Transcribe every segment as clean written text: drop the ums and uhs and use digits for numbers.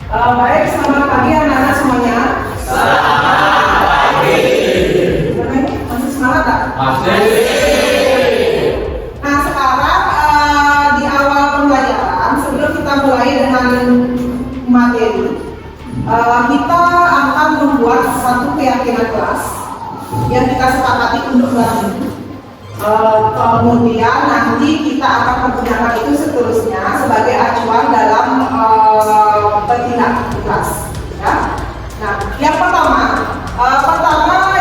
Baik, selamat pagi anak-anak semuanya. Selamat pagi. Masih semangat tak? Masih. Nah, sekarang di awal pembelajaran, sebelum kita mulai dengan materi, kita akan membuat satu keyakinan kelas yang kita sepakati untuk kelas ini. Kemudian nanti kita akan menggunakan itu seterusnya sebagai acuan dalam bertindak di kelas. Ya. Nah, yang pertama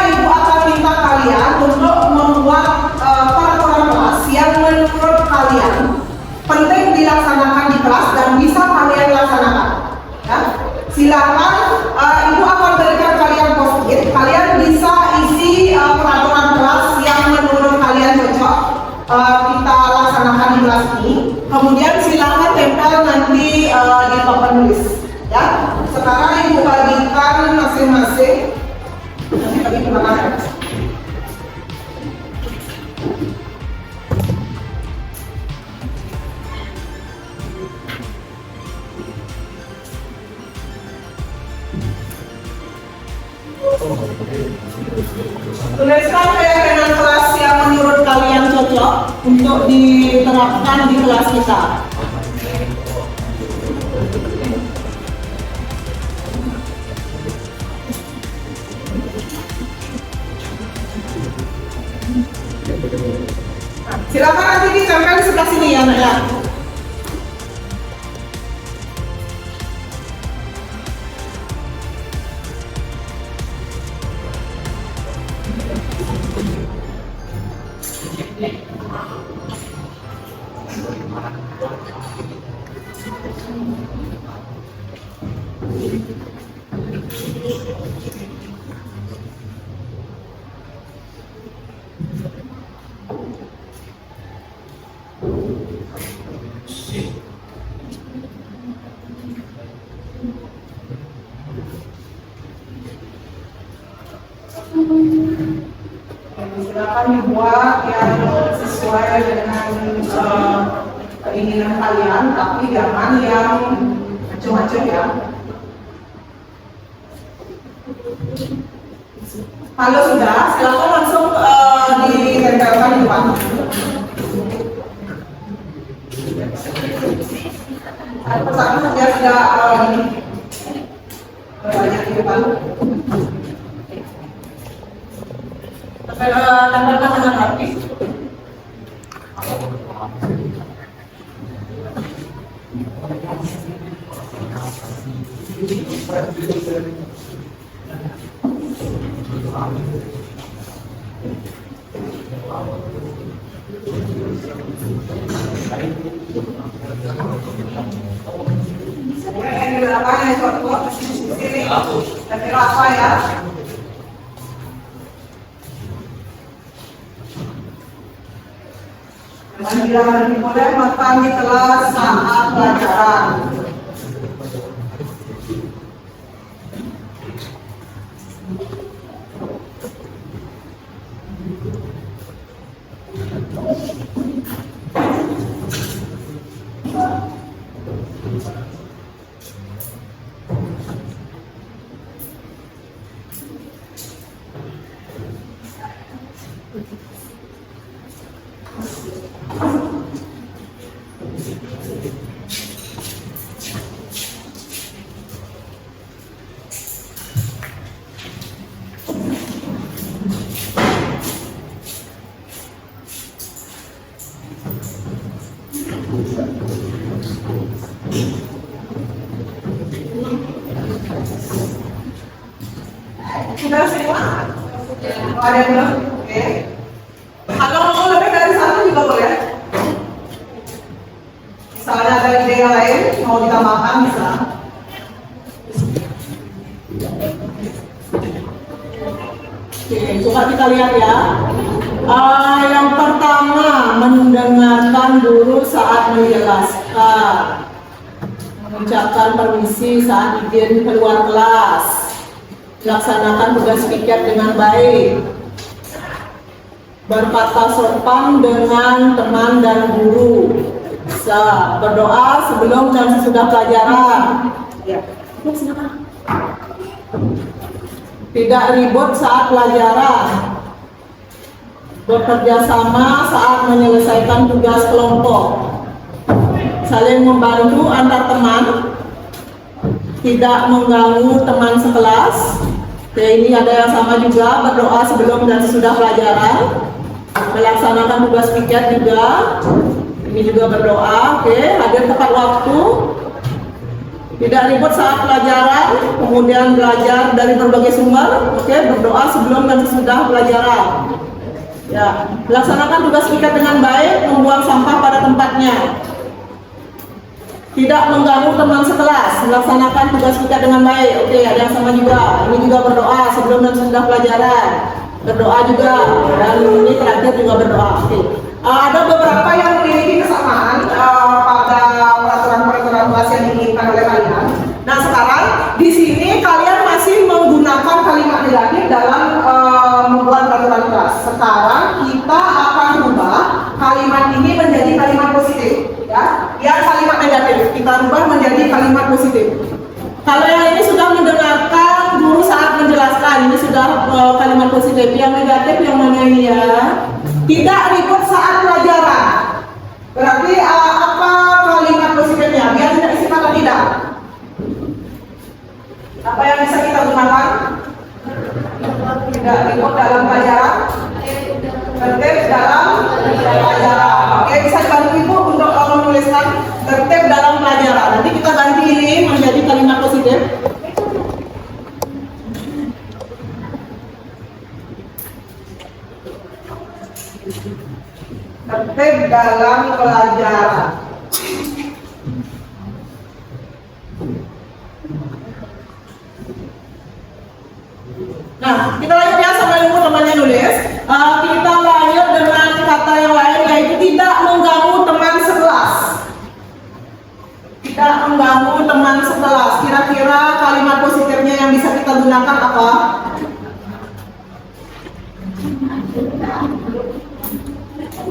Ibu akan minta kalian untuk membuat peraturan kelas yang menurut kalian penting dilaksanakan di kelas dan bisa kalian laksanakan. Ya. Silakan, Ibu akan berikan kalian post-it. Kalian bisa isi peraturan kelas yang menurut kalian cocok kita laksanakan di kelas ini. Kemudian silakan tempel nanti di papan tulis. Ya, sekarang Ibu bagikan masing-masing. Nanti bagi kemana? Tuliskan keyakinan kelas yang menurut kalian cocok untuk diterapkan di kelas kita. Nah, silakan nanti ditempel di sebelah sini ya, Nak ya. Silakan dibuat yang sesuai dengan keinginan kalian, tapi jangan yang macam-macam ya. Kalau sudah, silakan langsung ditempelkan di depan. Pertama dia sudah banyak di depan. Tempelkan dengan rapi. Yang di belakang yang cocok di sini. Tapi apa ya? Jangan boleh makan di kelas saat pelajaran. Sudah semua? Ada yang belum? Oke. Kalau mau lebih dari satu juga boleh. Misalnya ada ide yang lain mau ditambahkan bisa. Oke, coba kita lihat ya. Yang pertama, mendengarkan guru saat menjelaskan, mengucapkan permisi saat izin keluar kelas, laksanakan tugas piket dengan baik, berkata sopan dengan teman dan guru, berdoa sebelum dan sesudah pelajaran, Ya, silakan. Tidak ribut saat pelajaran. Bekerja sama saat menyelesaikan tugas kelompok. Saling membantu antar teman. Tidak mengganggu teman sekelas. Ya, ini ada yang sama juga, berdoa sebelum dan sesudah pelajaran. Melaksanakan tugas piket juga. Ini juga berdoa. Oke, hadir tepat waktu. Tidak ribut saat pelajaran, kemudian belajar dari berbagai sumber. Oke, berdoa sebelum dan sesudah pelajaran. Ya, melaksanakan tugas piket dengan baik, membuang sampah pada tempatnya. Tidak mengganggu teman sekelas, melaksanakan tugas piket dengan baik. Oke, ada yang sama juga. Ini juga berdoa sebelum dan sesudah pelajaran. Berdoa juga, dan ini terakhir juga berdoa. Oke. Ada beberapa yang memiliki kesamaan pada peraturan-peraturan kelas yang diinginkan oleh kalian. Nah, sekarang di sini kalian masih menggunakan kalimat negatif dalam membuat peraturan kelas. Sekarang kita akan rubah kalimat ini menjadi kalimat positif, ya. Yang kalimat negatif kita rubah menjadi kalimat positif. Kalau yang ini sudah mendengarkan guru saat menjelaskan, ini sudah kalimat positif. Yang negatif yang mana ini ya? Tidak ribut saat pelajaran. Berarti apa kalimat positifnya? Biar tidak isi kata tidak. Apa yang bisa kita gunakan? Tidak ribut dalam pelajaran. Tertib dalam pelajaran. Oke, bisa dibantu ibu untuk menuliskan tertib dalam pelajaran. Nanti kita ganti ini menjadi kalimat positif. Tertib dalam pelajaran. Nah, kita lanjut ya sampai nunggu temannya nulis. Kita lanjut dengan kata yang lain, yaitu tidak mengganggu teman sekelas. Tidak mengganggu teman sekelas. Kira-kira kalimat positifnya yang bisa kita gunakan apa?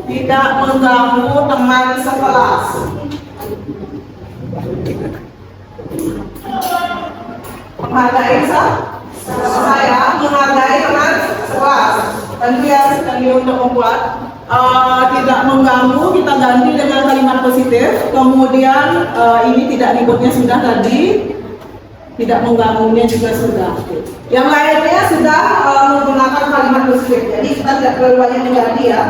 Tidak mengganggu teman sekelas. Menghargai saya, menghargai teman sekelas. Tentu ya, sekali untuk membuat tidak mengganggu, kita ganti dengan kalimat positif. Kemudian ini tidak ributnya sudah tadi, tidak mengganggunya juga sudah. Yang lainnya sudah menggunakan kalimat positif. Jadi kita tidak terlalu banyak mengganti ya.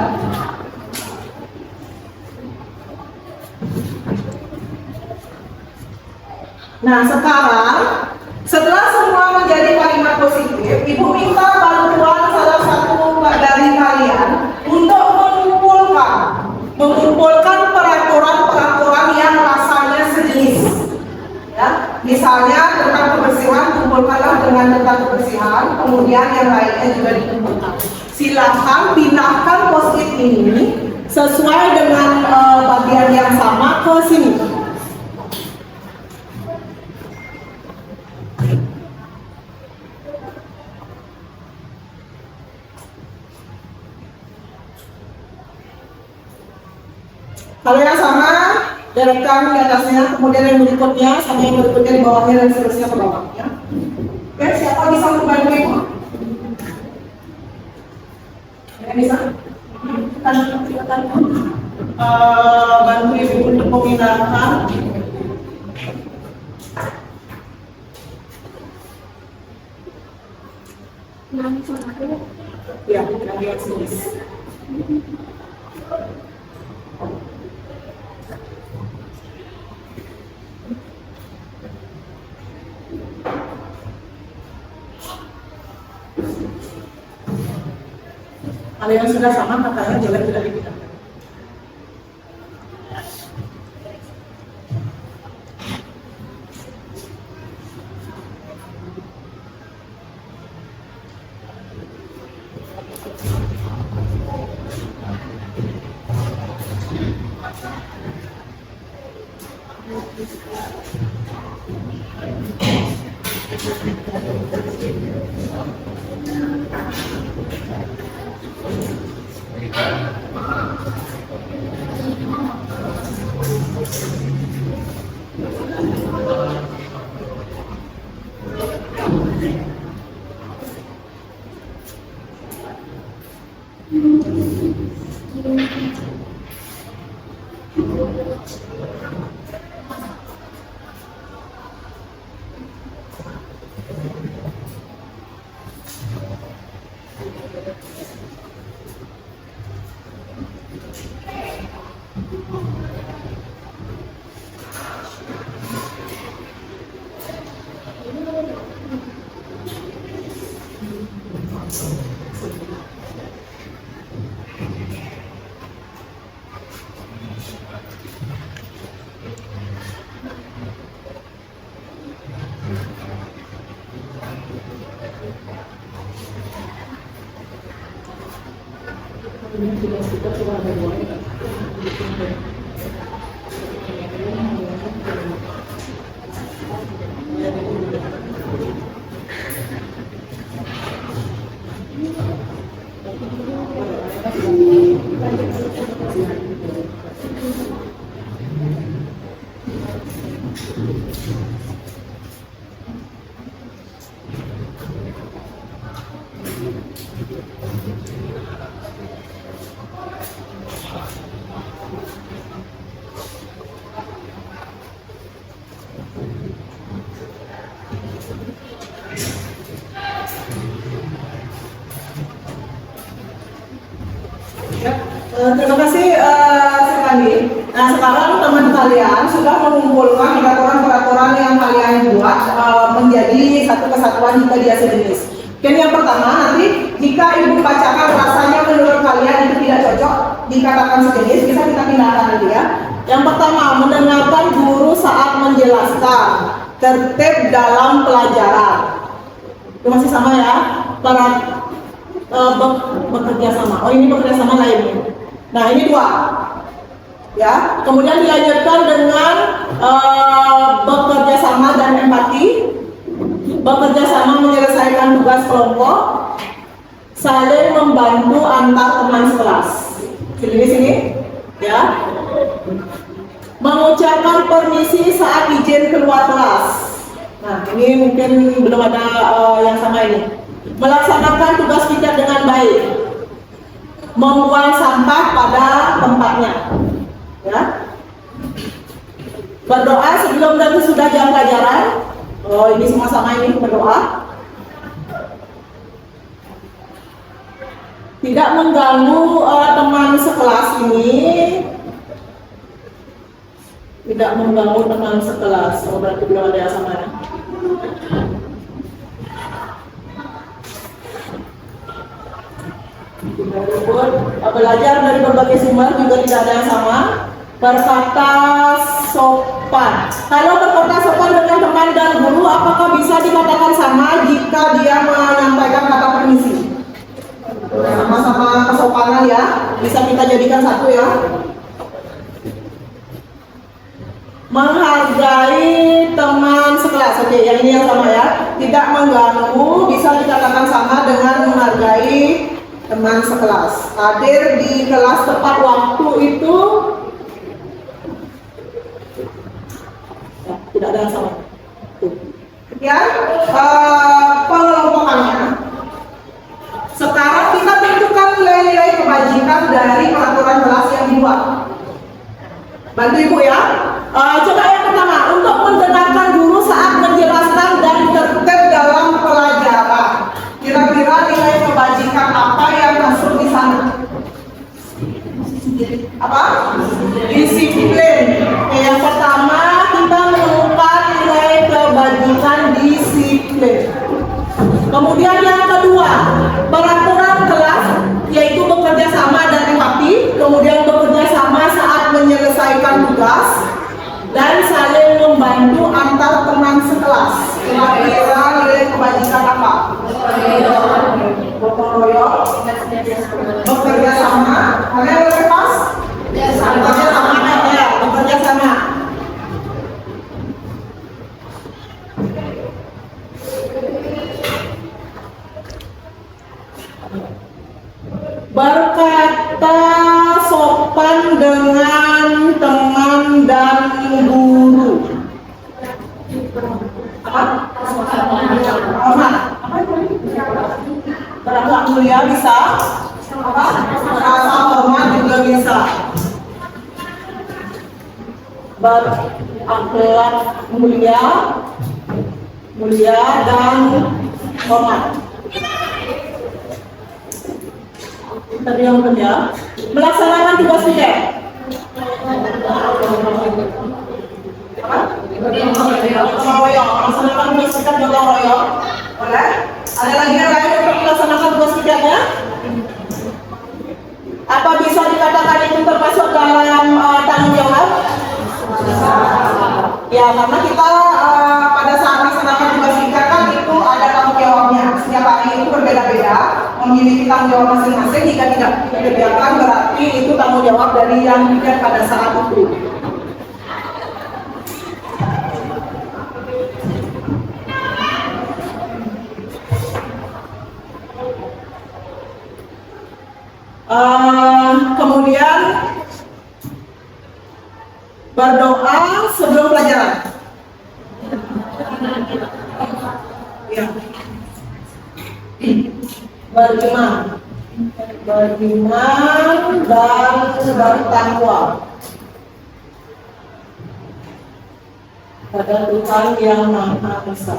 Nah, sekarang setelah semua menjadi kalimat positif, ibu minta bantuan salah satu dari kalian untuk mengumpulkan peraturan-peraturan yang rasanya sejenis. Ya, misalnya tentang kebersihan, kumpulkanlah dengan tentang kebersihan, kemudian yang lainnya juga dikumpulkan. Silahkan pindahkan post-it ini sesuai dengan bagian yang sama ke sini. Kalau yang sama, deretan di atasnya, kemudian yang berikutnya, sama yang berikutnya di bawahnya, dan seterusnya ke bawah. Ya. Oke, siapa bisa membantu ibu? Yang bisa? Silakan. Bantu ibu untuk memindahkan. Ya, yang lihat sini. Kalau yang sudah sama, katanya jalan tidak dipindahkan. Terima kasih sekali. Nah, sekarang teman kalian sudah mengumpulkan peraturan-peraturan yang kalian buat menjadi satu kesatuan jika dia sejenis. Dan yang pertama, nanti jika ibu bacakan rasanya menurut kalian itu tidak cocok dikatakan sejenis, bisa kita pindahkan nanti ya. Yang pertama, mendengarkan guru saat menjelaskan, tertib dalam pelajaran. Itu masih sama ya, para bekerja sama. Oh, ini bekerja sama lain. Nah, ini dua. Ya, kemudian dilanjutkan dengan bekerja sama dan empati, bekerja sama menyelesaikan tugas kelompok, saling membantu antar teman sekelas. Sini, ya. Mengucapkan permisi saat izin keluar kelas. Nah, ini mungkin belum ada yang sama ini. Melaksanakan tugas kita dengan baik, membuang sampah pada tempatnya, ya. Berdoa sebelum dan sesudah jam pelajaran. Oh, ini semua sama ini, berdoa. Tidak mengganggu teman sekelas ini. Tidak mengganggu teman sekelas. Oh, berarti belum ada yang sama ya. Belajar dari berbagai sumber juga tidak ada yang sama. Berkata sopan. Kalau berkata sopan dengan teman dan guru, apakah bisa dikatakan sama jika dia menyampaikan kata permisi? Sama-sama kesopanan ya. Bisa kita jadikan satu ya. Menghargai teman sekelas. Oke, yang ini yang sama ya. Tidak mengganggu, bisa dikatakan sama dengan menghargai teman sekelas. Hadir di kelas tepat waktu itu ya, tidak ada yang sama. Ya, pengelompokannya. Sekarang kita tentukan nilai-nilai kebajikan dari peraturan kelas yang dibuat. Bantu ibu ya. Coba yang pertama, untuk mendengarkan guru saat menjelaskan dan tertib dalam pelajaran. Kira-kira nilai kebajikan apa yang masuk di sana? Apa? Disiplin. Yang pertama kita menemukan nilai kebajikan disiplin. Kemudian yang kedua, peraturan kelas, yaitu bekerja sama dan empati. Kemudian bekerja sama saat menyelesaikan tugas dan saling membantu antar teman sekelas. Kira-kira nilai kebajikan apa? Gotong royong, bekerja sama. Kalian boleh pas? Bekerja sama ya, bekerja sama. Berkata sopan dengan teman dan guru. Berakhlak mulia bisa. Rasa hormat juga bisa. Berakhlak mulia dan hormat. Terdiamkan ya. Melaksanakan tugas piket. Gotong royong. Melaksanakan tugas piket gotong royong. Boleh? Ada lagi yang lain untuk melaksanakan tugas piketnya? Apa bisa dikatakan itu termasuk dalam tanggung jawab? Ya, karena kita pada saat melaksanakan tugas piket kan itu ada tanggung jawabnya. Setiap memiliki tanggung jawab masing-masing. Jika tidak dikerjakan berarti itu tanggung jawab dari yang piket pada saat itu. Kemudian berdoa sebelum pelajaran. Ya. Beriman dan bertakwa pada Tuhan yang Maha Esa.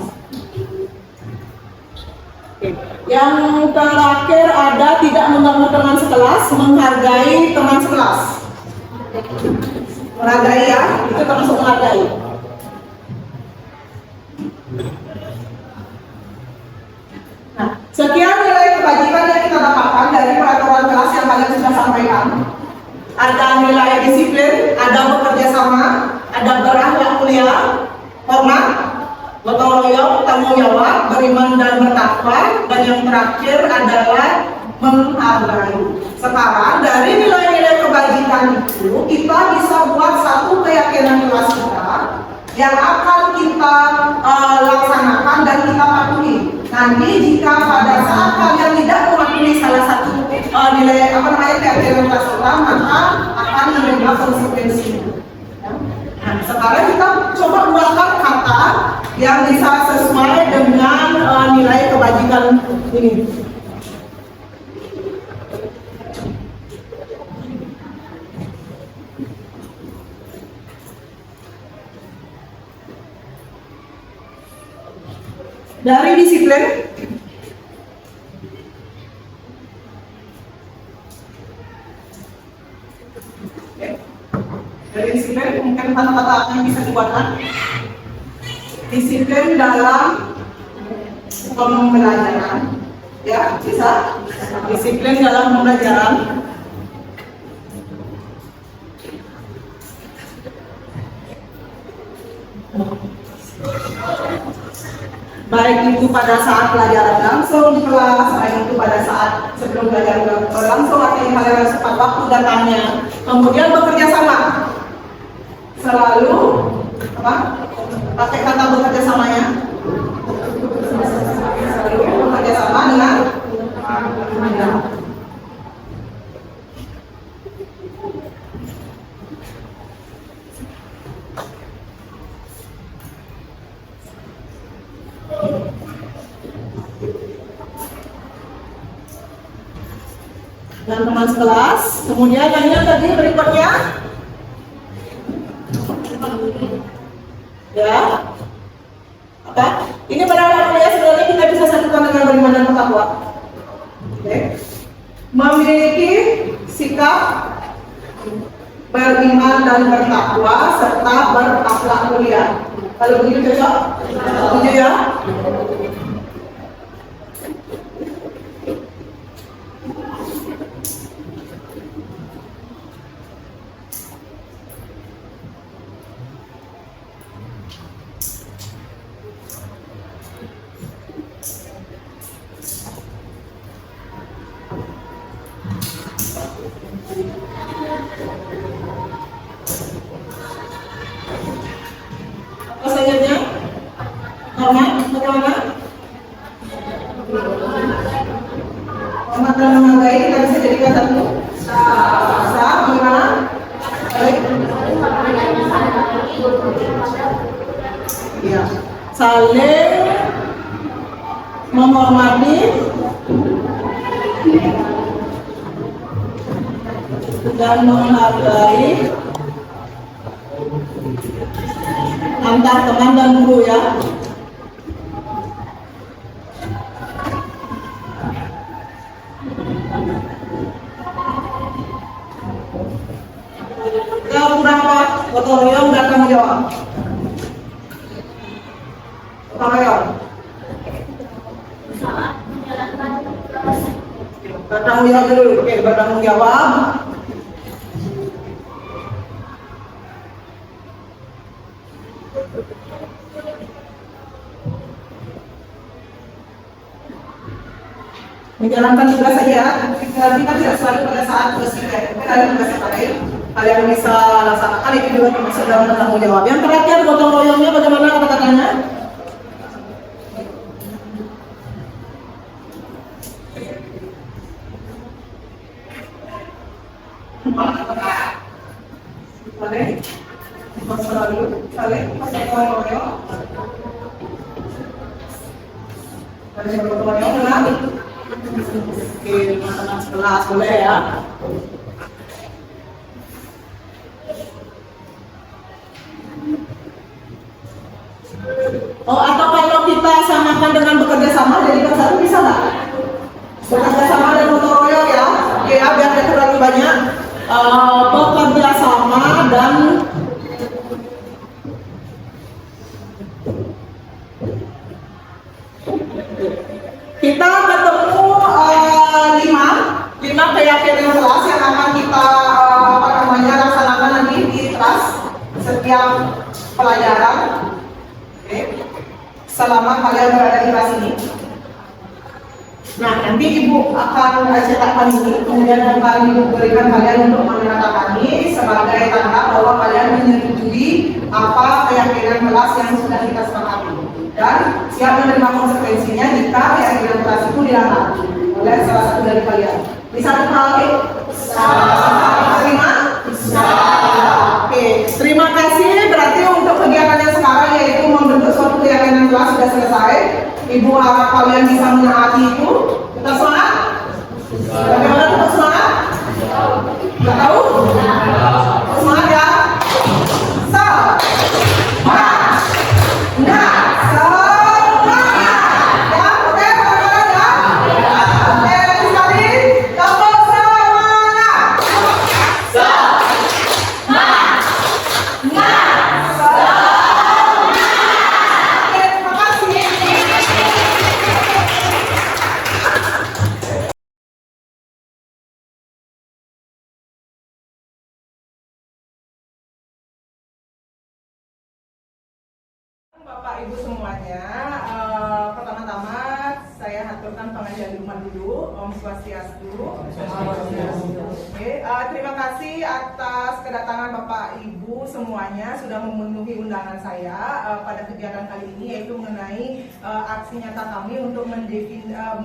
Yang terakhir ada tidak mengganggu teman sekelas, menghargai teman sekelas. Menghargai ya, itu termasuk menghargai. Nah, sekian nilai kebajikan yang kita dapatkan dari peraturan kelas yang kalian sudah sampaikan. Ada nilai disiplin, ada bekerja sama, ada berakhlak mulia, hormat, gotong royong, tanggung jawab, beriman dan bertakwa, dan yang terakhir adalah menghargai. Sekarang dari nilai-nilai kebajikan itu kita bisa buat satu keyakinan kelas kita yang akan kita laksanakan dan kita patuhi. Nanti jika pada saat kalian tidak mematuhi salah satu nilai keyakinan kelas kita, maka akan menerima konsekuensinya. Nah, sekarang kita coba buatkan kata yang bisa sesuai dengan nilai kebajikan ini. Dari disiplin, mungkin kata-kata yang bisa dibuatkan. Disiplin dalam pembelajaran, ya bisa. Disiplin dalam pembelajaran. Baik itu pada saat pelajaran langsung di kelas, baik itu pada saat sebelum pelajaran langsung atau yang kalian harus tepat waktu datangnya. Kemudian bekerja sama, selalu pakai kata bekerja samanya, selalu bekerja sama dengan dan teman sekelas. Kemudian yang tadi berikutnya, ya apa? Ini pada ya sebenarnya kita bisa satukan dengan beriman dan bertakwa. Oke. Memiliki sikap beriman dan bertakwa serta berakhlak mulia. Kalau begitu cocok? Setuju ya? Apa saja? Hormat, bagaimana? Hormat dan menghargai kita bisa jadikan satu. Bisa, bagaimana? Baik. Ya, saling menghormati dan menghargai antar teman dan guru ya. Keberapa gotong royong dan tanggung jawab? Gotong royong. Bertanggung jawab dulu. Oke, bertanggung jawab. menjalankan tugas saja. Kita tidak selalu pada saat tugas kita. Mungkin ada tugas yang lain, kalian bisa laksanakan, itu juga termasuk dalam tanggung jawab. Yang terakhir, gotong royongnya bagaimana kata-katanya? Saling, saling, gotong royong. Ada yang gotong royong, benar? Oke, teman-teman sekelas boleh ya. Oh, atau kalau kita samakan dengan bekerja sama jadi satu bisa nggak? Bekerja sama dan gotong royong ya. Oke ya, biar tidak terlalu banyak. Bekerja sama dan kita ketemu lima keyakinan kelas yang akan kita laksanakan nanti di kelas setiap pelajaran. Oke. Selama kalian berada di kelas ini. Nah, nanti ibu akan cetakkan ini, kemudian akan ibu berikan kalian untuk menandatangani sebagai tanda bahwa kalian menyetujui apa keyakinan kelas yang sudah kita sepakati dan siap menerima konsekuensinya jika keyakinan kelas itu dilanggar oleh salah satu dari kalian. Bisa dipahami? Terima? Oke, terima kasih. Berarti untuk kegiatan yang sekarang yaitu membentuk suatu keyakinan kelas sudah selesai. Ibu harap kalian bisa menaati itu. Kita semangat? Bagaimana tetap semangat? Nggak tahu? Semangat ya? Semangat! Nah, semangat! Ya, oke, teman-teman ya? Oke, lagi sekali. Tepuk semangat! Oke, terima kasih. Bapak Ibu semuanya, pertama-tama saya haturkan pengajian di rumah dulu, Om Swastiastu. Oke, terima kasih atas kedatangan Bapak Ibu semuanya sudah memenuhi undangan saya pada kegiatan kali ini, yaitu mengenai aksi nyata kami untuk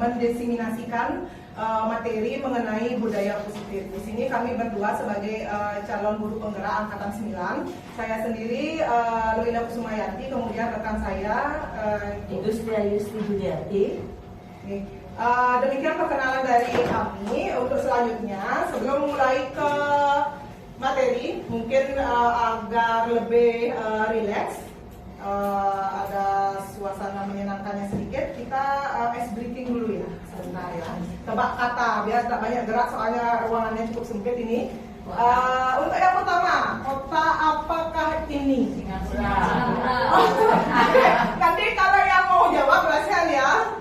mendesiminasikan materi mengenai budaya positif. Di sini kami berdua sebagai calon guru penggerak angkatan 9. Saya sendiri Luila Kusumayati, kemudian rekan saya Industria Yusri Juliati. Demikian perkenalan dari kami. Untuk selanjutnya, sebelum mulai ke materi, mungkin agar lebih rileks, ada suasana menyenangkannya sedikit, kita ice breathing dulu ya, sebentar ya. Tebak kata, biar tak banyak gerak soalnya ruangannya cukup sempit ini. Untuk yang pertama, kota apakah ini? Singapura. Nanti kalau yang mau jawab rahasia ya.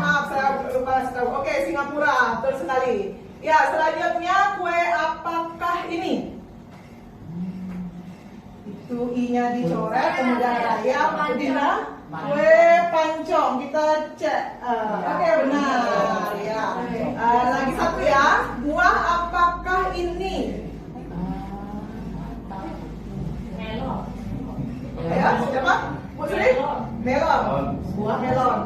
Maaf, saya lupa kasih tahu. Oke, Singapura, betul sekali. Ya, selanjutnya kue apakah ini? Itu I-nya dicoret, kemudian ada ya, Dina. Kue pancong, kita cek. Oke, benar. Ya. Lagi satu ya. Buah apakah ini? Melon. Ya, siapa? Bu Sri? Melon. Buah melon.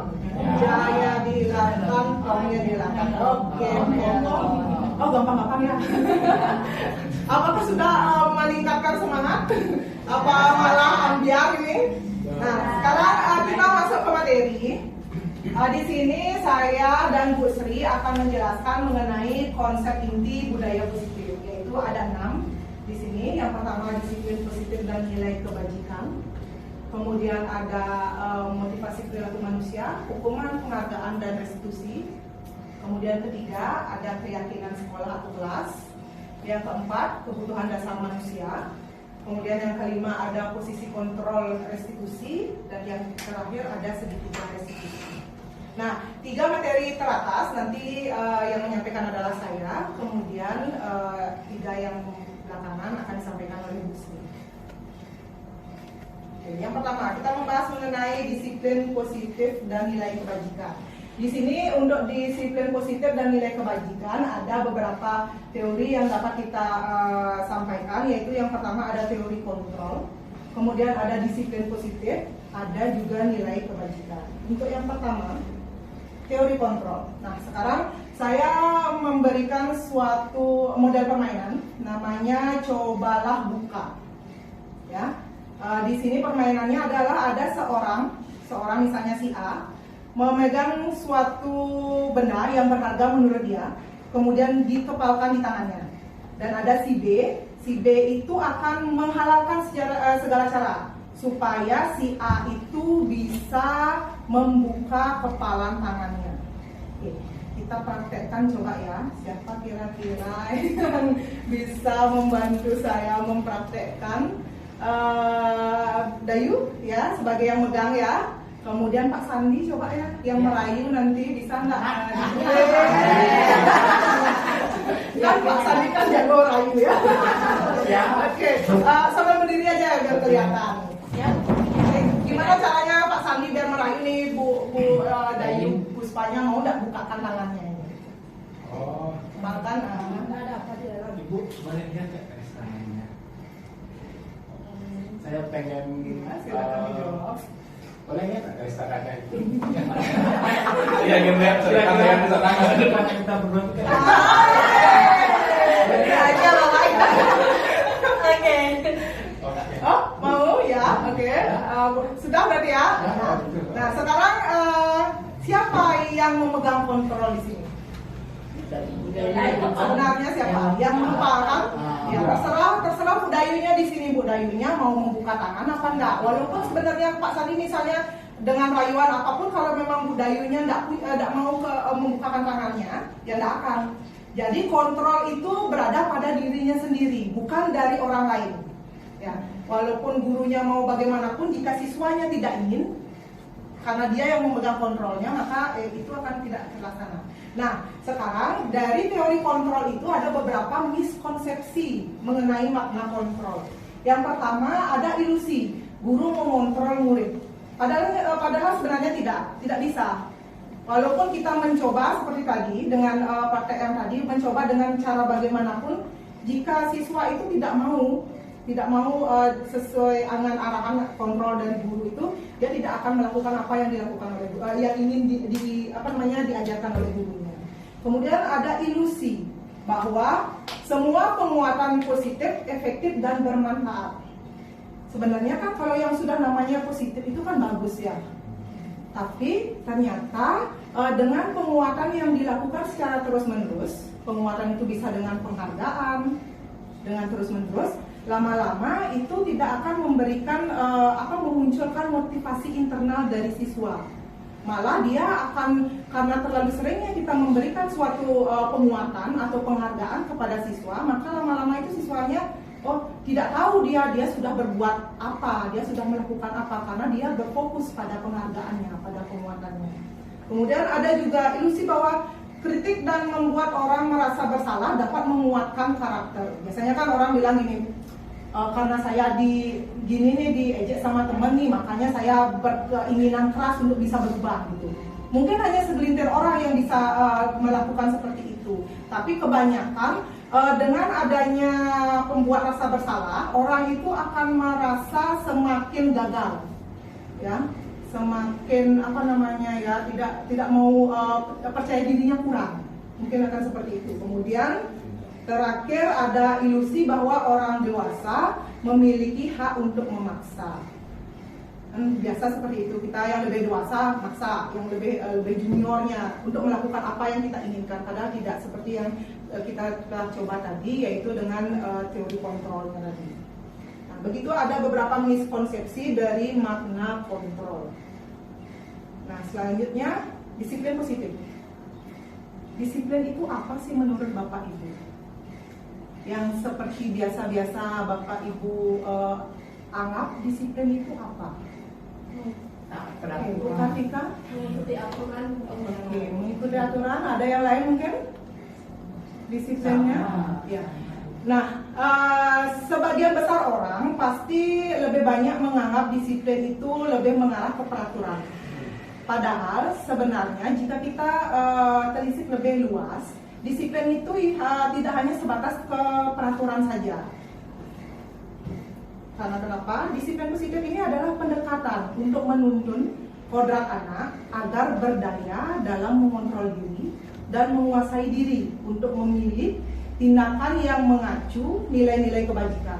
Jaya dilahkan, tongnya dilahkan. Oke, melon. Oh, gampang-gampang ya. Apakah sudah meningkatkan semangat? Apa malah ambiar ini? Nah, sekarang kita masuk ke materi. Di sini saya dan Bu Sri akan menjelaskan mengenai konsep inti budaya positif, yaitu ada 6 di sini. Yang pertama disiplin positif dan nilai kebajikan. Kemudian ada motivasi perilaku manusia, hukuman, penghargaan dan restitusi. Kemudian ketiga ada keyakinan sekolah atau kelas. Yang keempat kebutuhan dasar manusia. Kemudian yang kelima ada posisi kontrol restitusi, dan yang terakhir ada segitiga restitusi. Nah, 3 materi teratas nanti yang menyampaikan adalah saya, kemudian 3 yang belakangan akan disampaikan oleh Bu Sri. Oke, yang pertama kita membahas mengenai disiplin positif dan nilai kebajikan. Di sini untuk disiplin positif dan nilai kebajikan ada beberapa teori yang dapat kita sampaikan, yaitu yang pertama ada teori kontrol, kemudian ada disiplin positif, ada juga nilai kebajikan. Untuk yang pertama, teori kontrol. Nah, sekarang saya memberikan suatu model permainan, namanya cobalah buka. Ya, di sini permainannya adalah ada seorang misalnya si A memegang suatu benda yang berharga menurut dia, kemudian dikepalkan di tangannya. Dan ada si B itu akan menghalalkan segala cara supaya si A itu bisa membuka kepalan tangannya. Oke, kita praktekkan coba ya, siapa kira-kira yang bisa membantu saya mempraktekkan. Dayu ya sebagai yang megang ya. Kemudian Pak Sandi coba ya, yang merayu nanti bisa nggak? Kan Pak Sandi kan jago rayu ya. Oke, sambil berdiri aja biar kelihatan. Ya. Gimana caranya Pak Sandi biar merayu nih Bu Dayu Puspanya, mau nggak bukakan tangannya ini? Oh, Bahkan Ada apa di dalam? Ibu boleh lihat nggak garis tangannya? Saya pengen silakan dijawab. boleh lihat nggak garis tangannya itu? Iya, lihat tangan bisa tangan. Karena kita berdua tuh kan. Berdiri aja lah. Oke. Oke. Oh, mau ya? Oke. Sudah berarti ya? Nah, sekarang siapa yang memegang kontrol di sini? Sebenarnya siapa? Yang lupa kan? Ya, terserah Bu Dayunya di sini. Bu Dayunya mau membuka tangan apa enggak? Walaupun sebenarnya Pak Sandi misalnya dengan rayuan apapun, kalau memang Bu Dayunya enggak mau membukakan tangannya, ya enggak akan. Jadi kontrol itu berada pada dirinya sendiri, bukan dari orang lain. Ya, walaupun gurunya mau bagaimanapun, jika siswanya tidak ingin, karena dia yang memegang kontrolnya, maka itu akan tidak terlaksana. Nah, sekarang dari teori kontrol itu ada beberapa miskonsepsi mengenai makna kontrol. Yang pertama ada ilusi, guru mengontrol murid. Padahal sebenarnya tidak bisa. Walaupun kita mencoba seperti tadi dengan praktek yang tadi, mencoba dengan cara bagaimanapun, jika siswa itu tidak mau sesuai dengan arahan kontrol dari guru itu, dia tidak akan melakukan apa yang dilakukan oleh guru, yang ingin diajarkan oleh gurunya. Kemudian ada ilusi bahwa semua penguatan positif efektif dan bermanfaat. Sebenarnya kan kalau yang sudah namanya positif itu kan bagus ya. Tapi ternyata dengan penguatan yang dilakukan secara terus-menerus, penguatan itu bisa dengan penghargaan, dengan terus-menerus, lama-lama itu tidak akan memberikan memunculkan motivasi internal dari siswa. Malah dia akan, karena terlalu seringnya kita memberikan suatu penguatan atau penghargaan kepada siswa, maka lama-lama itu siswanya tidak tahu dia sudah berbuat apa, dia sudah melakukan apa, karena dia berfokus pada penghargaannya, pada penguatannya. Kemudian ada juga ilusi bahwa kritik dan membuat orang merasa bersalah dapat menguatkan karakter. Biasanya kan orang bilang gini, karena saya diejek sama temen nih, makanya saya berkeinginan keras untuk bisa berubah gitu. Mungkin hanya segelintir orang yang bisa melakukan seperti itu. Tapi kebanyakan dengan adanya pembuat rasa bersalah, orang itu akan merasa semakin gagal, ya, semakin tidak mau percaya dirinya kurang. Mungkin akan seperti itu. Kemudian terakhir ada ilusi bahwa orang dewasa memiliki hak untuk memaksa. Kan biasa seperti itu, kita yang lebih dewasa maksa, yang lebih juniornya untuk melakukan apa yang kita inginkan. Padahal tidak seperti yang kita telah coba tadi, yaitu dengan teori kontrolnya tadi. Nah, begitu ada beberapa miskonsepsi dari makna kontrol. Nah, selanjutnya disiplin positif. Disiplin itu apa sih menurut Bapak Ibu? Yang seperti biasa-biasa Bapak Ibu anggap disiplin itu apa? Bu Kartika? Mengikuti aturan. Oke, mengikuti aturan. Ada yang lain mungkin? Disiplinnya? Ya. Nah, sebagian besar orang pasti lebih banyak menganggap disiplin itu lebih mengarah ke peraturan. Padahal sebenarnya jika kita telisik lebih luas, disiplin itu tidak hanya sebatas ke peraturan saja. Karena kenapa? Disiplin positif ini adalah pendekatan untuk menuntun kodrat anak agar berdaya dalam mengontrol diri dan menguasai diri untuk memilih tindakan yang mengacu nilai-nilai kebajikan.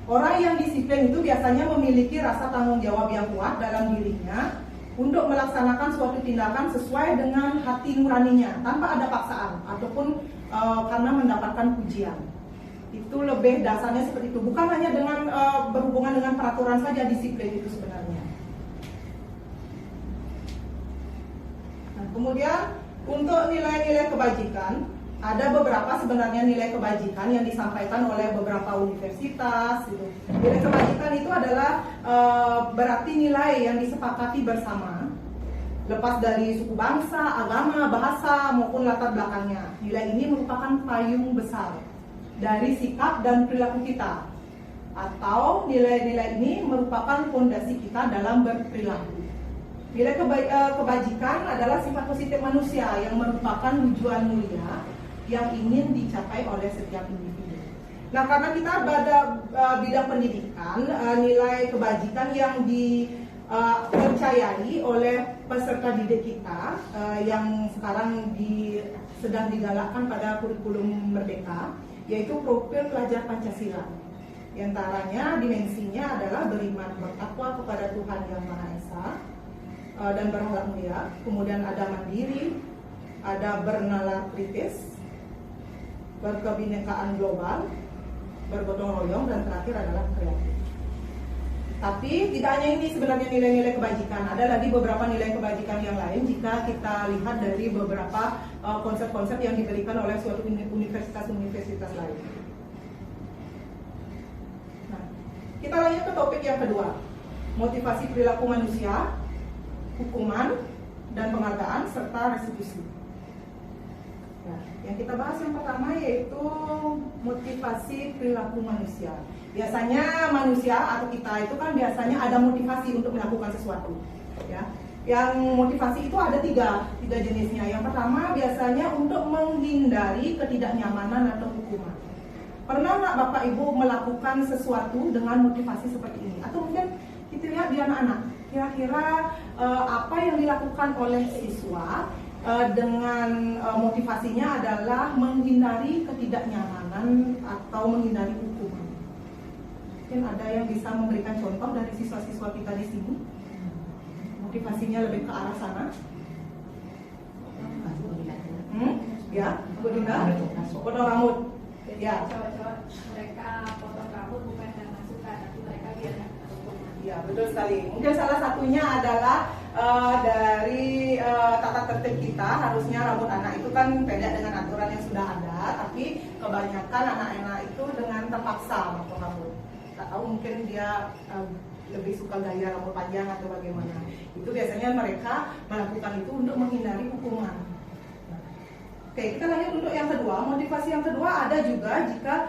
Orang yang disiplin itu biasanya memiliki rasa tanggung jawab yang kuat dalam dirinya untuk melaksanakan suatu tindakan sesuai dengan hati nuraninya tanpa ada paksaan ataupun karena mendapatkan pujian. Itu lebih dasarnya seperti itu, bukan hanya dengan berhubungan dengan peraturan saja disiplin itu sebenarnya. Nah, kemudian untuk nilai-nilai kebajikan, ada beberapa sebenarnya nilai kebajikan yang disampaikan oleh beberapa universitas. Gitu. Nilai kebajikan itu adalah berarti nilai yang disepakati bersama, lepas dari suku bangsa, agama, bahasa maupun latar belakangnya. Nilai ini merupakan payung besar dari sikap dan perilaku kita, atau nilai-nilai ini merupakan fondasi kita dalam berperilaku. Nilai kebajikan adalah sifat positif manusia yang merupakan tujuan mulia yang ingin dicapai oleh setiap individu. Nah, karena kita pada bidang pendidikan, nilai kebajikan yang dipercayai oleh peserta didik kita yang sekarang sedang digalakkan pada kurikulum Merdeka, yaitu profil pelajar Pancasila. Di antaranya dimensinya adalah beriman bertakwa kepada Tuhan Yang Maha Esa dan berakhlak mulia. Kemudian ada mandiri, ada bernalar kritis, berkebinekaan global, bergotong royong, dan terakhir adalah kreatif. Tapi tidak hanya ini sebenarnya nilai-nilai kebajikan, ada lagi beberapa nilai kebajikan yang lain jika kita lihat dari beberapa konsep-konsep yang diberikan oleh suatu universitas-universitas lain. Nah, kita lanjut ke topik yang kedua, motivasi perilaku manusia, hukuman, dan penghargaan, serta restitusi. Nah, yang kita bahas yang pertama yaitu motivasi perilaku manusia. Biasanya manusia atau kita itu kan biasanya ada motivasi untuk melakukan sesuatu, ya. Yang motivasi itu ada tiga jenisnya. Yang pertama biasanya untuk menghindari ketidaknyamanan atau hukuman. Pernah nggak Bapak Ibu melakukan sesuatu dengan motivasi seperti ini? Atau mungkin kita lihat di anak-anak, kira-kira apa yang dilakukan oleh siswa dengan motivasinya adalah menghindari ketidaknyamanan atau menghindari hukuman. Mungkin ada yang bisa memberikan contoh dari siswa-siswa kita di sini. Motivasinya lebih ke arah sana. Ya, Bu Dinda. Potong rambut. Ya. Coba mereka potong rambut bukan karena suka, tapi mereka biar Ya, betul sekali. Mungkin salah satunya adalah dari tata tertib kita, harusnya rambut anak itu kan beda dengan aturan yang sudah ada, tapi kebanyakan anak-anak itu dengan terpaksa potong rambut. Tak tahu mungkin dia lebih suka gaya rambut panjang atau bagaimana. Itu biasanya mereka melakukan itu untuk menghindari hukuman. Oke, kita lanjut untuk yang kedua. Motivasi yang kedua ada juga jika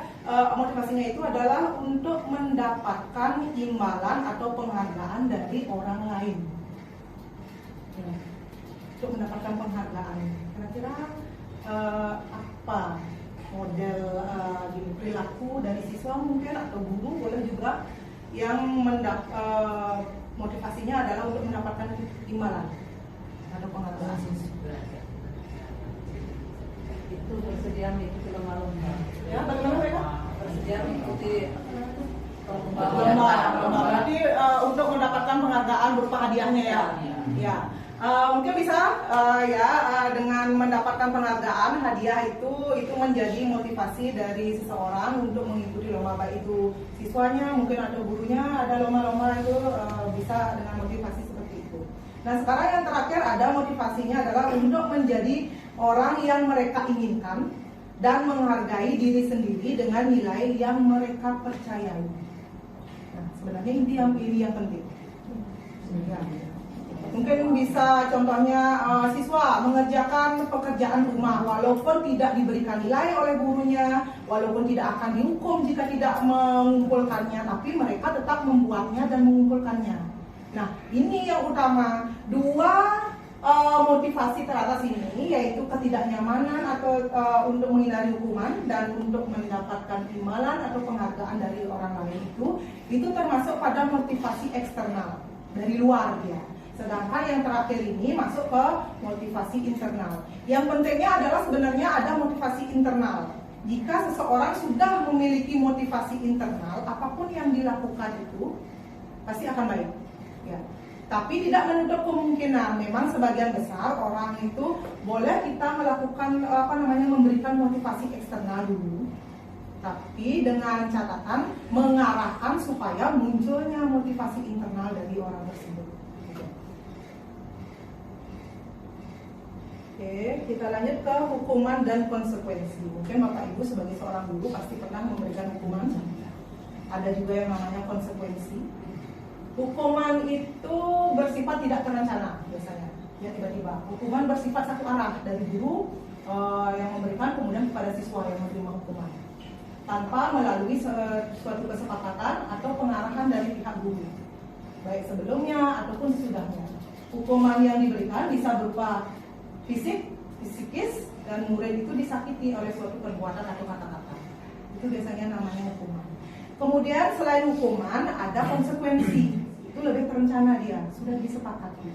motivasinya itu adalah untuk mendapatkan imbalan atau penghargaan dari orang lain. Ya, untuk mendapatkan penghargaan. Kira-kira apa model perilaku dari siswa mungkin atau guru boleh juga yang motivasinya adalah untuk mendapatkan imbalan atau penghargaan. Itu bersedia mengikuti lomba-lomba. Ya, bagaimana mereka? Bersedia mengikuti lomba. Berarti untuk mendapatkan penghargaan berupa hadiahnya ya. Ya. Mungkin bisa dengan mendapatkan penghargaan, hadiah itu menjadi motivasi dari seseorang untuk mengikuti lomba, baik itu siswanya mungkin atau gurunya ada lomba-lomba itu bisa dengan motivasi seperti itu. Nah, sekarang yang terakhir ada motivasinya adalah untuk menjadi orang yang mereka inginkan dan menghargai diri sendiri dengan nilai yang mereka percayai. Nah, sebenarnya ini yang penting. Ya. Mungkin bisa contohnya siswa mengerjakan pekerjaan rumah walaupun tidak diberikan nilai oleh gurunya, walaupun tidak akan dihukum jika tidak mengumpulkannya, tapi mereka tetap membuatnya dan mengumpulkannya. Nah, ini yang utama. Dua motivasi teratas ini, yaitu ketidaknyamanan atau untuk menghindari hukuman dan untuk mendapatkan imbalan atau penghargaan dari orang lain itu termasuk pada motivasi eksternal dari luar dia. Sedangkan yang terakhir ini masuk ke motivasi internal. Yang pentingnya adalah sebenarnya ada motivasi internal. Jika seseorang sudah memiliki motivasi internal, apapun yang dilakukan itu pasti akan baik. Ya. Tapi tidak menutup kemungkinan, memang sebagian besar orang itu boleh kita melakukan memberikan motivasi eksternal dulu. Tapi dengan catatan mengarahkan supaya munculnya motivasi internal dari orang tersebut. Oke, kita lanjut ke hukuman dan konsekuensi. Mungkin Bapak Ibu sebagai seorang guru pasti pernah memberikan hukuman. Ada juga yang namanya konsekuensi. Hukuman itu bersifat tidak terencana biasanya, ya tiba-tiba. Hukuman bersifat satu arah dari guru yang memberikan kemudian kepada siswa yang menerima hukuman, tanpa melalui suatu kesepakatan atau pengarahan dari pihak guru, baik sebelumnya ataupun sesudahnya. Hukuman yang diberikan bisa berupa fisik, psikis, dan murid itu disakiti oleh suatu perbuatan atau kata-kata. Itu biasanya namanya hukuman. Kemudian selain hukuman ada konsekuensi. Itu lebih terencana dia, sudah disepakati,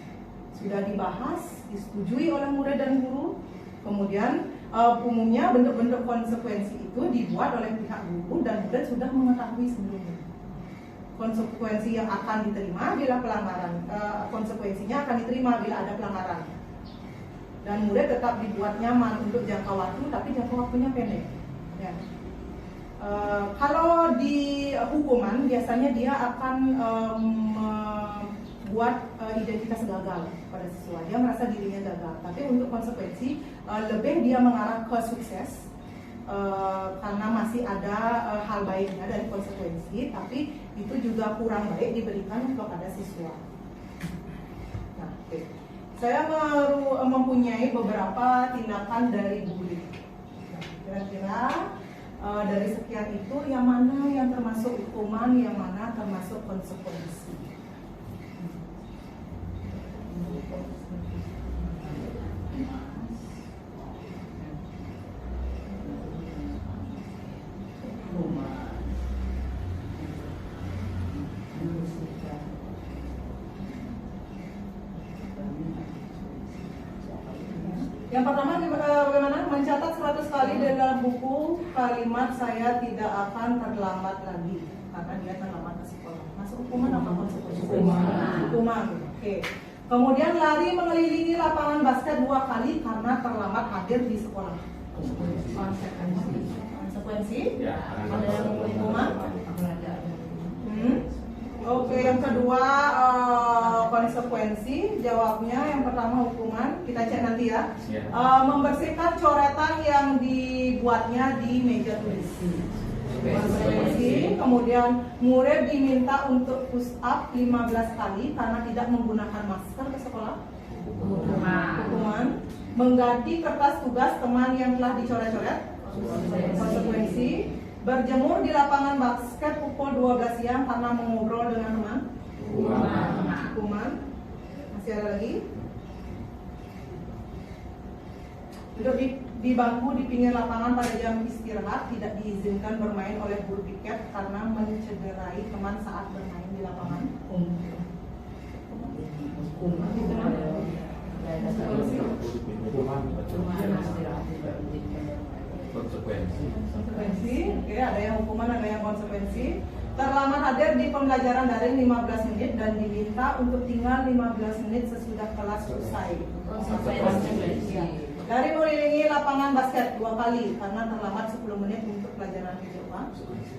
sudah dibahas, disetujui oleh murid dan guru. Kemudian umumnya bentuk-bentuk konsekuensi itu dibuat oleh pihak guru dan murid sudah mengetahui sebelumnya. Konsekuensi yang akan diterima bila pelanggaran, konsekuensinya akan diterima bila ada pelanggaran. Dan murid tetap dibuat nyaman untuk jangka waktu, tapi jangka waktunya pendek. Ya. Kalau di hukuman biasanya dia akan membuat identitas gagal pada siswa. Dia merasa dirinya gagal. Tapi untuk konsekuensi lebih dia mengarah ke sukses karena masih ada hal baiknya dari konsekuensi, tapi itu juga kurang baik diberikan kepada siswa. Nah, oke. Saya baru mempunyai beberapa tindakan dari bully. Nah, kira-kira dari sekian itu yang mana yang termasuk hukuman, yang mana termasuk konsekuensi? Yang pertama bagaimana? Mencatat 100 kali dalam buku kalimat saya tidak akan terlambat lagi karena dia terlambat ke sekolah. Masuk hukuman apa konsekuensi? Hukuman. Oke. Kemudian lari mengelilingi lapangan basket 2 kali karena terlambat hadir di sekolah. Konsekuensi? Ya, ada yang hukuman? Oke, yang kedua konsekuensi. Jawabnya yang pertama hukuman. Kita cek nanti ya. Membersihkan coretan yang dibuatnya di meja tulis. Konsekuensi. Kemudian murid diminta untuk push up 15 kali karena tidak menggunakan masker ke sekolah. Hukuman. Mengganti kertas tugas teman yang telah dicoret-coret. Konsekuensi. Berjemur di lapangan basket pukul 12 siang karena mengobrol dengan teman. Hukuman. Masih ada lagi. Duduk di bangku di pinggir lapangan pada jam istirahat, tidak diizinkan bermain oleh guru piket karena mencederai teman saat bermain di lapangan. Konsekuensi. Oke, ada yang hukuman, ada yang konsekuensi. Terlambat hadir di pembelajaran daring 15 menit dan diminta untuk tinggal 15 menit sesudah kelas selesai. Konsekuensi. Dari mengelilingi lapangan basket 2 kali karena terlambat 10 menit untuk pelajaran kehidupan.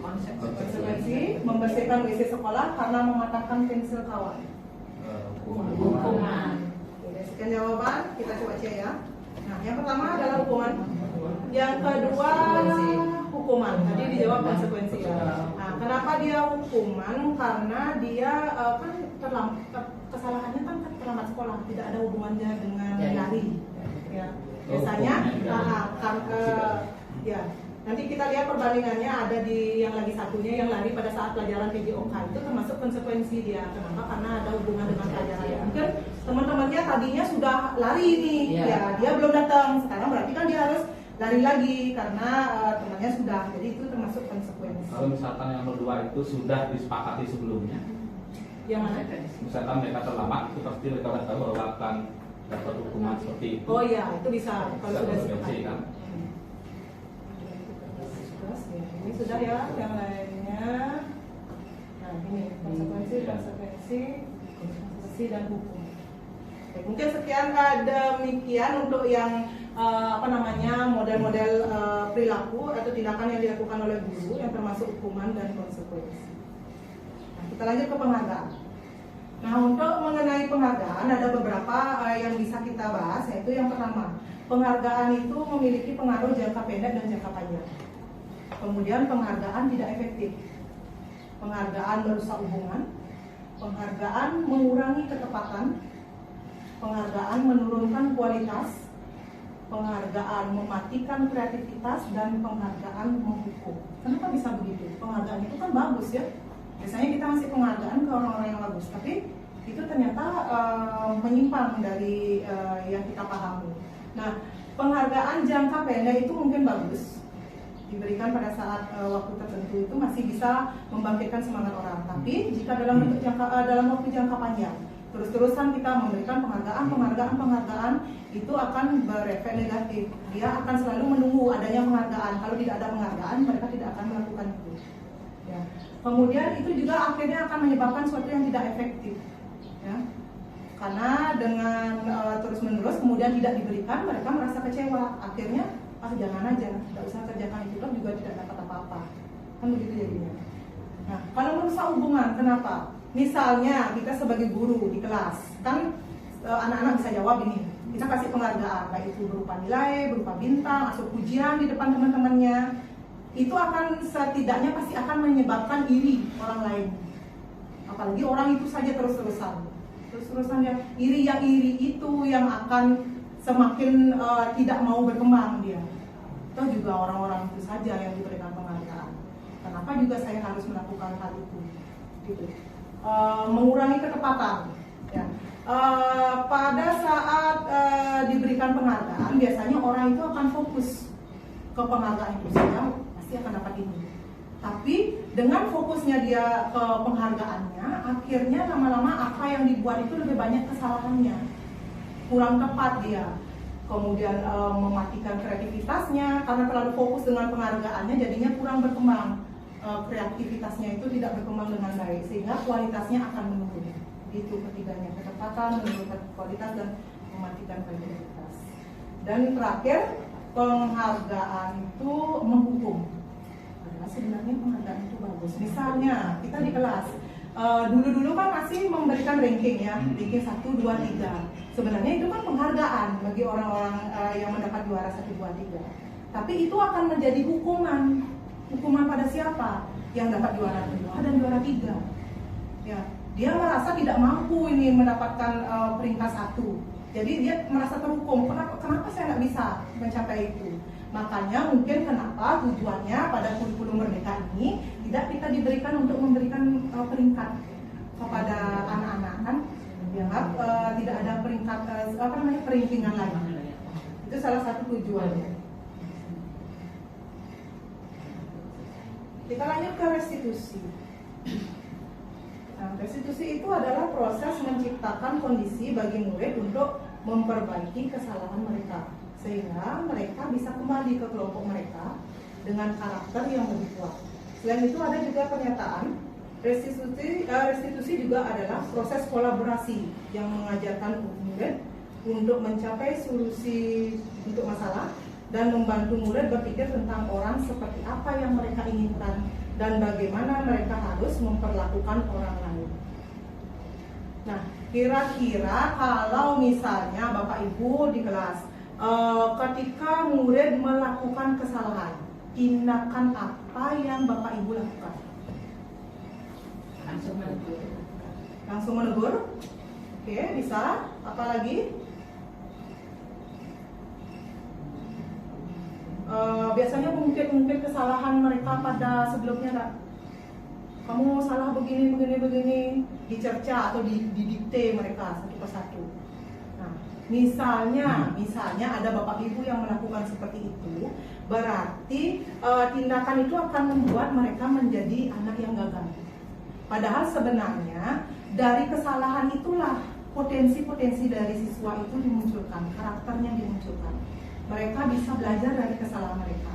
Konsekuensi. Membersihkan WC sekolah karena mematahkan pensil kawan. Hukuman. Oke, sekian jawaban. Kita coba cek ya. Nah, yang pertama adalah hukuman. Yang kedua hukuman. Tadi dijawab konsekuensi ya. Nah, kenapa dia hukuman? Karena dia kan kesalahannya kan terlambat sekolah, tidak ada hubungannya dengan lari. Ya. Biasanya ya. Nanti kita lihat perbandingannya ada di yang lagi satunya yang lari pada saat pelajaran PJOK itu termasuk konsekuensi dia. Kenapa? Karena ada hubungan dengan pelajaran. Mungkin teman-temannya tadi tadinya sudah lari nih, Iya. ya dia belum datang. Sekarang berarti kan dia harus lari lagi karena temannya sudah. Jadi itu termasuk konsekuensi. Kalau misalkan yang berdua itu sudah disepakati sebelumnya, Yang mana? misalkan mereka terlambat, itu pasti mereka udah tahu bahwa akan dapat hukuman seperti itu. Oh iya, itu bisa kalau Bisa sudah konsekuensi, sepakati. kan? Terus ya, ini sudah ya, yang lainnya. Nah ini konsekuensi dan hukum. Oke, mungkin sekian demikian untuk yang model-model perilaku atau tindakan yang dilakukan oleh guru yang termasuk hukuman dan konsekuensi. Nah, kita lanjut ke penghargaan. Nah, untuk mengenai penghargaan ada beberapa yang bisa kita bahas, yaitu yang pertama, penghargaan itu memiliki pengaruh jangka pendek dan jangka panjang. Kemudian penghargaan tidak efektif. Penghargaan merusak hubungan, penghargaan mengurangi ketepatan, penghargaan menurunkan kualitas, penghargaan mematikan kreativitas, dan penghargaan menghukum. Kenapa bisa begitu? Penghargaan itu kan bagus ya. Biasanya kita ngasih penghargaan ke orang-orang yang bagus, tapi itu ternyata menyimpang dari yang kita pahami. Nah, penghargaan jangka pendek itu mungkin bagus, diberikan pada saat waktu tertentu, itu masih bisa membangkitkan semangat orang. Tapi jika dalam waktu jangka panjang, terus-terusan kita memberikan penghargaan, itu akan berefek negatif. Dia akan selalu menunggu adanya penghargaan. Kalau tidak ada penghargaan, mereka tidak akan melakukan itu. Ya. Kemudian itu juga akhirnya akan menyebabkan sesuatu yang tidak efektif. Ya. Karena dengan terus-menerus kemudian tidak diberikan, mereka merasa kecewa. Akhirnya jangan aja, tidak usah kerjakan itu, kan juga tidak dapat apa-apa. Kan begitu jadinya. Nah, kalau merusak hubungan, kenapa? Misalnya kita sebagai guru di kelas, kan anak-anak bisa jawab ini, kita kasih penghargaan, baik itu berupa nilai, berupa bintang, atau pujian di depan teman-temannya, itu akan setidaknya pasti akan menyebabkan iri orang lain. Apalagi orang itu saja terus-terusan ya, iri itu yang akan semakin tidak mau berkembang dia. Atau juga orang-orang itu saja yang diberikan penghargaan. Kenapa juga saya harus melakukan hal itu? Gitu. Mengurangi ketepatan. Ya. Pada saat diberikan penghargaan, biasanya orang itu akan fokus ke penghargaan itu saja, pasti akan dapat ini. Tapi dengan fokusnya dia ke penghargaannya, akhirnya lama-lama apa yang dibuat itu lebih banyak kesalahannya, kurang tepat dia. Kemudian mematikan kreativitasnya karena terlalu fokus dengan penghargaannya, jadinya kurang berkembang. Kreativitasnya itu tidak berkembang dengan baik, sehingga kualitasnya akan menurun. Itu ketiganya, ketepatan, menurunkan kualitas, dan mematikan kreativitas. Dan terakhir, penghargaan itu menghukum. Padahal sebenarnya penghargaan itu bagus. Misalnya kita di kelas, dulu-dulu kan masih memberikan ranking ya, ranking 1, 2, 3. Sebenarnya itu kan penghargaan bagi orang-orang yang mendapat juara 1, 2, 3. Tapi itu akan menjadi hukuman. Hukuman pada siapa? Yang dapat juara 2 dan juara 3. Ya, dia merasa tidak mampu ini mendapatkan peringkat 1. Jadi dia merasa terhukum. Kenapa saya nggak bisa mencapai itu? Makanya mungkin kenapa tujuannya pada kurikulum merdeka ini tidak kita diberikan untuk memberikan peringkat kepada anak-anak, kan? Dianggap tidak ada peringkat peringkingan lain. Itu salah satu tujuannya. Kita lanjut ke restitusi. Nah, restitusi itu adalah proses menciptakan kondisi bagi murid untuk memperbaiki kesalahan mereka, sehingga mereka bisa kembali ke kelompok mereka dengan karakter yang lebih kuat. Selain itu ada juga pernyataan restitusi juga adalah proses kolaborasi yang mengajarkan murid untuk mencapai solusi untuk masalah dan membantu murid berpikir tentang orang seperti apa yang mereka inginkan dan bagaimana mereka harus memperlakukan orang lain. Nah, kira-kira kalau misalnya Bapak Ibu di kelas, ketika murid melakukan kesalahan, tindakan apa yang Bapak Ibu lakukan? Langsung menegur. Oke, bisa. Apa lagi? Biasanya mungkin kesalahan mereka pada sebelumnya, tak? Kamu salah begini, dicerca atau didikte mereka satu persatu. Nah, misalnya ada bapak ibu yang melakukan seperti itu, berarti tindakan itu akan membuat mereka menjadi anak yang gagal. Padahal sebenarnya dari kesalahan itulah potensi-potensi dari siswa itu dimunculkan, karakternya dimunculkan. Mereka bisa belajar dari kesalahan mereka.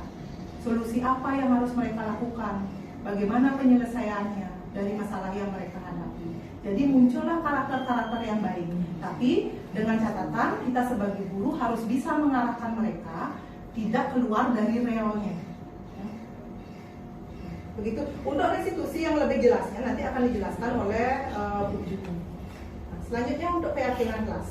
Solusi apa yang harus mereka lakukan, bagaimana penyelesaiannya dari masalah yang mereka hadapi. Jadi muncullah karakter-karakter yang baik. Tapi dengan catatan kita sebagai guru harus bisa mengarahkan mereka tidak keluar dari relnya. Begitu. Untuk restitusi yang lebih jelasnya nanti akan dijelaskan oleh Bu Juni. Nah, selanjutnya untuk keyakinan kelas.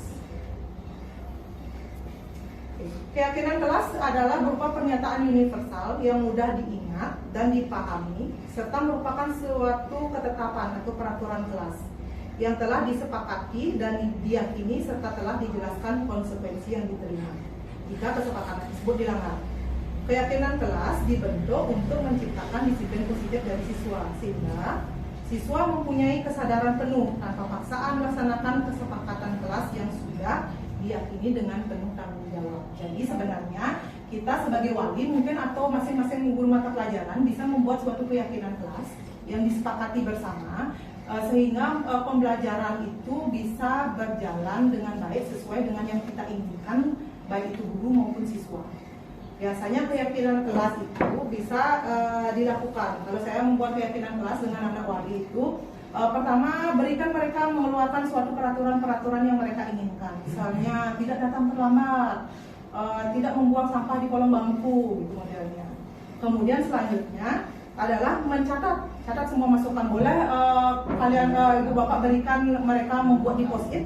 Keyakinan kelas adalah berupa pernyataan universal yang mudah diingat dan dipahami serta merupakan suatu ketetapan atau peraturan kelas yang telah disepakati dan diyakini serta telah dijelaskan konsekuensi yang diterima jika kesepakatan tersebut dilanggar. Keyakinan kelas dibentuk untuk menciptakan disiplin positif dari siswa sehingga siswa mempunyai kesadaran penuh tanpa paksaan melaksanakan kesepakatan kelas yang sudah diyakini dengan penuh tanggung jawab. Jadi sebenarnya kita sebagai wali mungkin atau masing-masing guru mata pelajaran bisa membuat suatu keyakinan kelas yang disepakati bersama sehingga pembelajaran itu bisa berjalan dengan baik sesuai dengan yang kita inginkan baik itu guru maupun siswa. Biasanya keyakinan kelas itu bisa dilakukan. Kalau saya membuat keyakinan kelas dengan anak wali itu pertama berikan mereka mengeluarkan suatu peraturan-peraturan yang mereka inginkan. Misalnya tidak datang terlambat, tidak membuang sampah di kolong bangku, gitu modelnya. Kemudian selanjutnya adalah catat semua masukan. Boleh kalian ibu bapak berikan mereka membuat di post-it,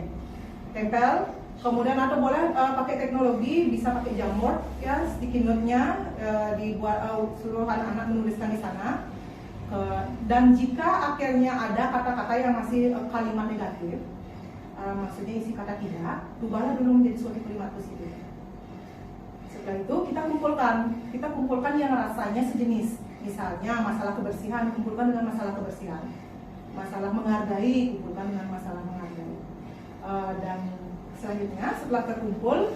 tempel. Kemudian atau boleh pakai teknologi, bisa pakai Jamboard ya, sticky note-nya dibuat seluruh anak-anak menuliskan di sana. Dan jika akhirnya ada kata-kata yang masih kalimat negatif, maksudnya isi kata tidak, ubahlah dulu menjadi suatu kalimat positif. Setelah itu kita kumpulkan yang rasanya sejenis. Misalnya masalah kebersihan dikumpulkan dengan masalah kebersihan, masalah menghargai kumpulkan dengan masalah menghargai. Dan selanjutnya setelah terkumpul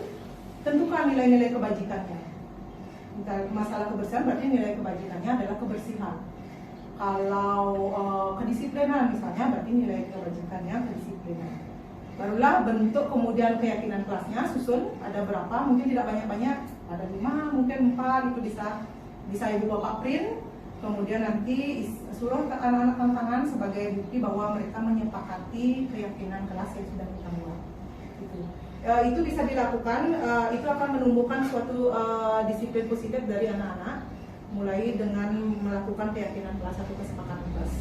tentukan nilai-nilai kebajikannya. Masalah kebersihan berarti nilai kebajikannya adalah kebersihan. Kalau kedisiplinan misalnya berarti nilai kebajikannya kedisiplinan. Barulah bentuk kemudian keyakinan kelasnya susun ada berapa, mungkin tidak banyak-banyak, ada 5, mungkin 4, itu bisa ibu bapak print. Kemudian nanti suruh anak-anak tantangan sebagai bukti bahwa mereka menyepakati keyakinan kelas yang sudah kita buat. Itu bisa dilakukan, itu akan menumbuhkan suatu disiplin positif dari anak-anak mulai dengan melakukan keyakinan kelas atau kesepakatan kelas.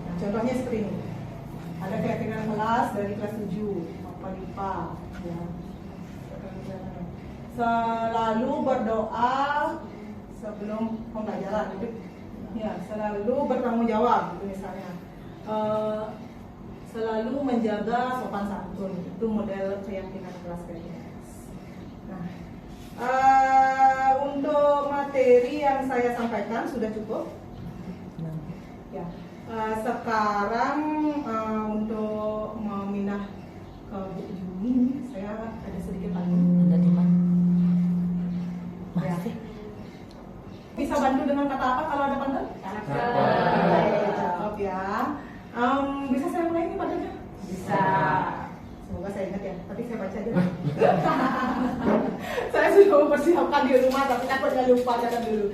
Nah, contohnya seperti ini. Ada keyakinan kelas dari kelas 7 IPA ya. Selalu berdoa sebelum pembelajaran, ya, selalu bertanggung jawab gitu misalnya. Selalu menjaga sopan santun, itu model keyakinan kelas. Nah, untuk materi yang saya sampaikan sudah cukup. Ya, sekarang untuk memindah ke Bu Juni, saya ada sedikit bantu. Ada di mana? Ya. Bisa bantu dengan kata apa kalau ada pantun? Cakep ya. Bisa saya mulai ini pantunnya? Bisa. Semoga saya ingat ya, tapi saya baca aja. Saya sudah mempersiapkan di rumah, tapi takutnya lupa, catat dulu.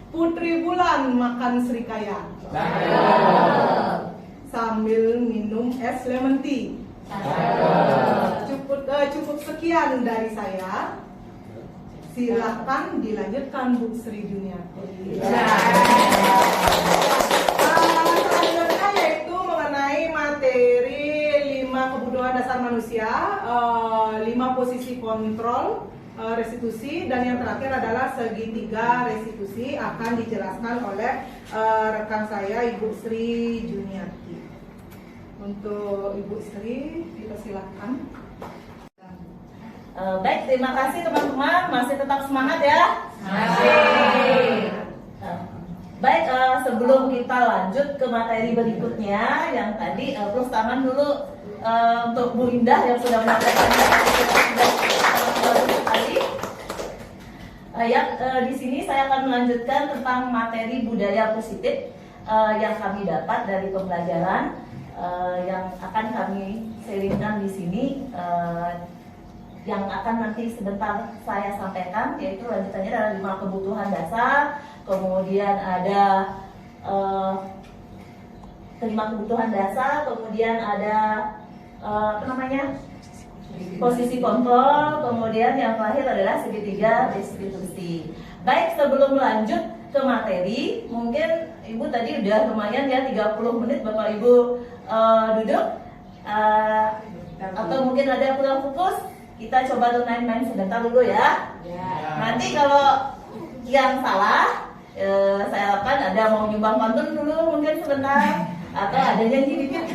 Putri Bulan makan serikaya sambil minum es lemon tea. Cukup sekian dari saya. Silakan dilanjutkan Bu Sri Juniati. Selanjutnya yaitu mengenai materi 5 kebutuhan dasar manusia, 5 posisi kontrol restitusi, dan yang terakhir adalah segitiga restitusi akan dijelaskan oleh rekan saya Ibu Sri Juniati. Untuk Ibu Sri, dipersilahkan. Baik, terima kasih teman-teman. Masih tetap semangat ya? Masih. Baik, sebelum kita lanjut ke materi berikutnya, yang tadi plus tangan dulu untuk Bu Indah yang sudah menyampaikan sekali. Di sini saya akan melanjutkan tentang materi budaya positif yang kami dapat dari pembelajaran yang akan kami sharingkan di sini, yang akan nanti sebentar saya sampaikan, yaitu lanjutannya adalah 5 kebutuhan dasar, kemudian ada 5 kebutuhan dasar, kemudian ada posisi kontrol, kemudian yang terakhir adalah segitiga restitusi. Baik, sebelum lanjut ke materi, mungkin Ibu tadi udah lumayan ya 30 menit Bapak Ibu duduk, atau mungkin ada kurang fokus, kita coba tuh main-main sebentar dulu ya. Nanti kalau yang salah, saya harapkan ada mau nyumbang pantun dulu mungkin sebentar, atau ada nyanyi dikit.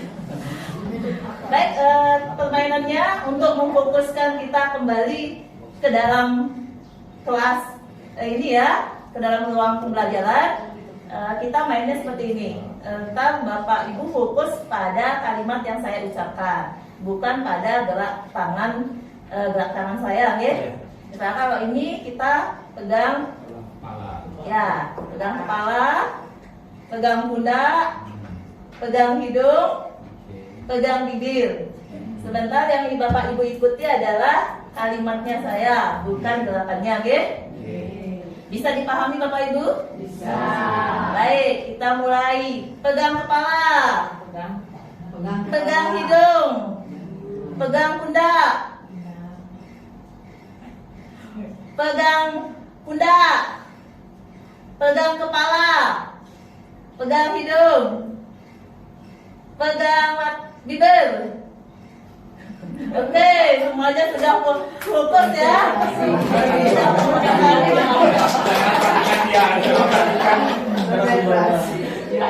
Baik, permainannya untuk memfokuskan kita kembali ke dalam kelas ini ya, ke dalam ruang pembelajaran. Kita mainnya seperti ini. Ntar Bapak Ibu fokus pada kalimat yang saya ucapkan, bukan pada gerak tangan saya, ya. Misalnya kalau ini kita pegang, ya, pegang kepala, pegang pundak, pegang hidung, pegang bibir. Sebentar, yang Bapak Ibu ikuti adalah kalimatnya saya, bukan gerakannya, oke? Bisa dipahami Bapak Ibu? Bisa. Baik, kita mulai. Pegang kepala, pegang hidung, pegang pundak, pegang pundak, pegang kepala, pegang hidung, pegang bibir. Oke, semuanya sudah fokus ya.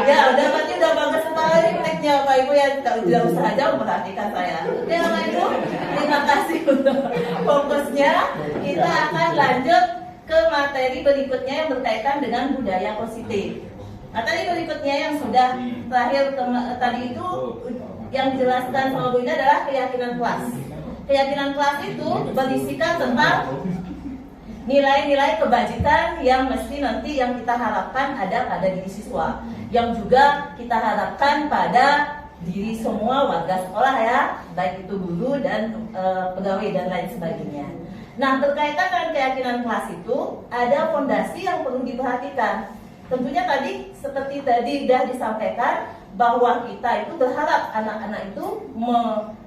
Ya, udah berarti udah bagus sekali tekniknya Bapak Ibu ya. Tidak usah aja memperhatikan saya. Oke Bapak Ibu, terima kasih untuk fokusnya. Kita akan lanjut ke materi berikutnya yang berkaitan dengan budaya positif. Materi berikutnya yang sudah terakhir tadi itu yang dijelaskan sama Bu Indah adalah keyakinan kelas. Keyakinan kelas itu berisikan tentang nilai-nilai kebajikan yang mesti nanti yang kita harapkan ada pada diri siswa, yang juga kita harapkan pada diri semua warga sekolah ya, baik itu guru dan pegawai dan lain sebagainya. Nah, berkaitan dengan keyakinan kelas itu ada fondasi yang perlu diperhatikan. Tentunya tadi seperti tadi sudah disampaikan bahwa kita itu berharap anak-anak itu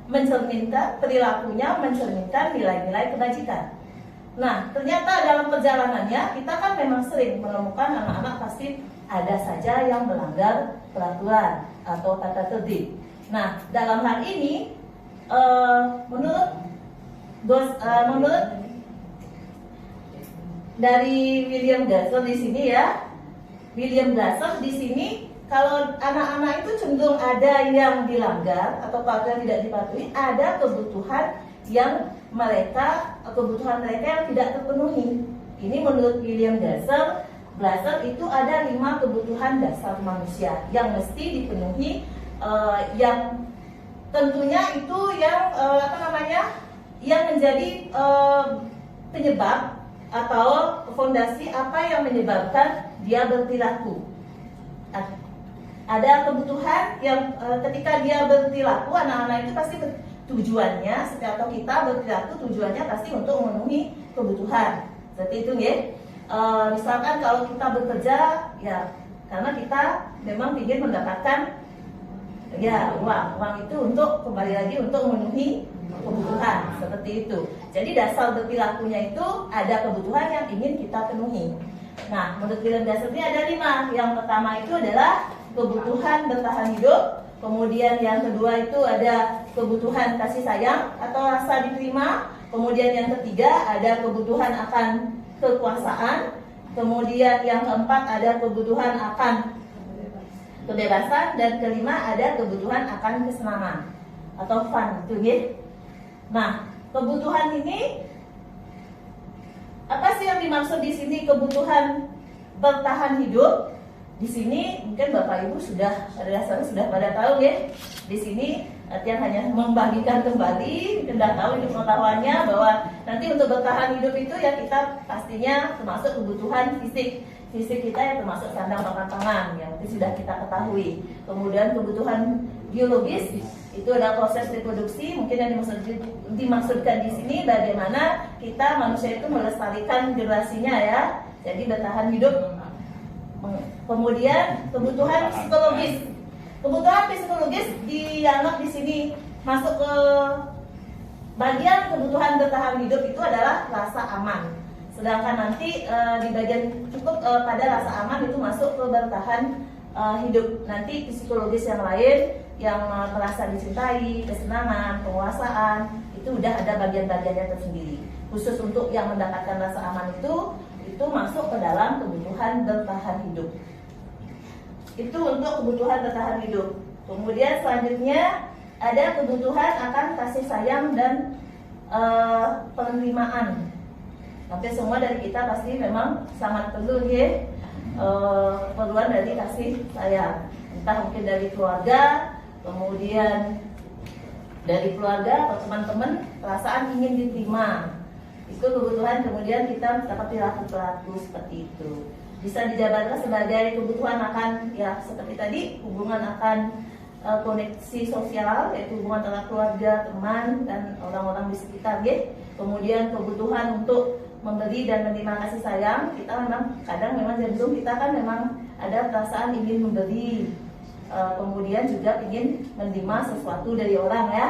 mencerminkan perilakunya, mencerminkan nilai-nilai kebajikan. Nah, ternyata dalam perjalanannya kita kan memang sering menemukan anak-anak pasti ada saja yang melanggar peraturan atau tata tertib. Nah, dalam hal ini menurut dari William Glasser di sini ya, William Glasser di sini kalau anak-anak itu cenderung ada yang dilanggar atau peraturan tidak dipatuhi, ada kebutuhan mereka yang tidak terpenuhi. Ini menurut William Glasser itu ada 5 kebutuhan dasar manusia yang mesti dipenuhi, yang tentunya itu yang menjadi penyebab atau fondasi apa yang menyebabkan dia berperilaku. Ada kebutuhan yang ketika dia berperilaku, anak-anak itu pasti tujuannya, atau kita berperilaku tujuannya pasti untuk memenuhi kebutuhan. Seperti itu ya. Misalkan kalau kita bekerja ya karena kita memang ingin mendapatkan ya uang itu untuk kembali lagi untuk memenuhi kebutuhan, seperti itu. Jadi dasar berperilakunya itu ada kebutuhan yang ingin kita penuhi. Nah, menurut William Glasser ini ada 5. Yang pertama itu adalah kebutuhan bertahan hidup. Kemudian yang kedua itu ada kebutuhan kasih sayang atau rasa diterima. Kemudian yang ketiga ada kebutuhan akan kekuasaan. Kemudian yang keempat ada kebutuhan akan kebebasan. Dan kelima ada kebutuhan akan kesenangan atau fun, gitu ya. Nah, kebutuhan ini apa sih yang dimaksud di sini kebutuhan bertahan hidup? Di sini mungkin Bapak Ibu sudah pada dasarnya sudah pada tahu ya. Di sini artinya hanya membagikan kembali, kita tahu itu pengetahuannya bahwa nanti untuk bertahan hidup itu ya kita pastinya termasuk kebutuhan fisik kita yang termasuk sandang papan tangan yang itu sudah kita ketahui. Kemudian kebutuhan biologis itu adalah proses reproduksi, mungkin yang dimaksudkan di sini bagaimana kita manusia itu melestarikan generasinya ya, jadi bertahan hidup. Kemudian kebutuhan psikologis. Kebutuhan psikologis dianggap di sini masuk ke bagian kebutuhan bertahan hidup itu adalah rasa aman. Sedangkan nanti di bagian cukup pada rasa aman itu masuk ke bertahan hidup. Nanti psikologis yang lain yang merasa dicintai, kesenangan, penguasaan itu udah ada bagian-bagiannya tersendiri. Khusus untuk yang mendapatkan rasa aman itu masuk ke dalam kebutuhan bertahan hidup. Itu untuk kebutuhan bertahan hidup. Kemudian selanjutnya ada kebutuhan akan kasih sayang dan penerimaan. Tapi semua dari kita pasti memang sangat perlu ya keperluan dari kasih sayang. Entah mungkin dari keluarga, kemudian dari keluarga atau teman-teman, perasaan ingin diterima. Itu kebutuhan, kemudian kita dapat perilaku seperti itu. Bisa dijabarkan sebagai kebutuhan akan ya seperti tadi hubungan akan koneksi sosial, yaitu hubungan antara keluarga, teman dan orang-orang di sekitar ya. Kemudian kebutuhan untuk memberi dan menerima kasih sayang, kita memang kadang memang cenderung kita kan memang ada perasaan ingin memberi, kemudian juga ingin menerima sesuatu dari orang ya.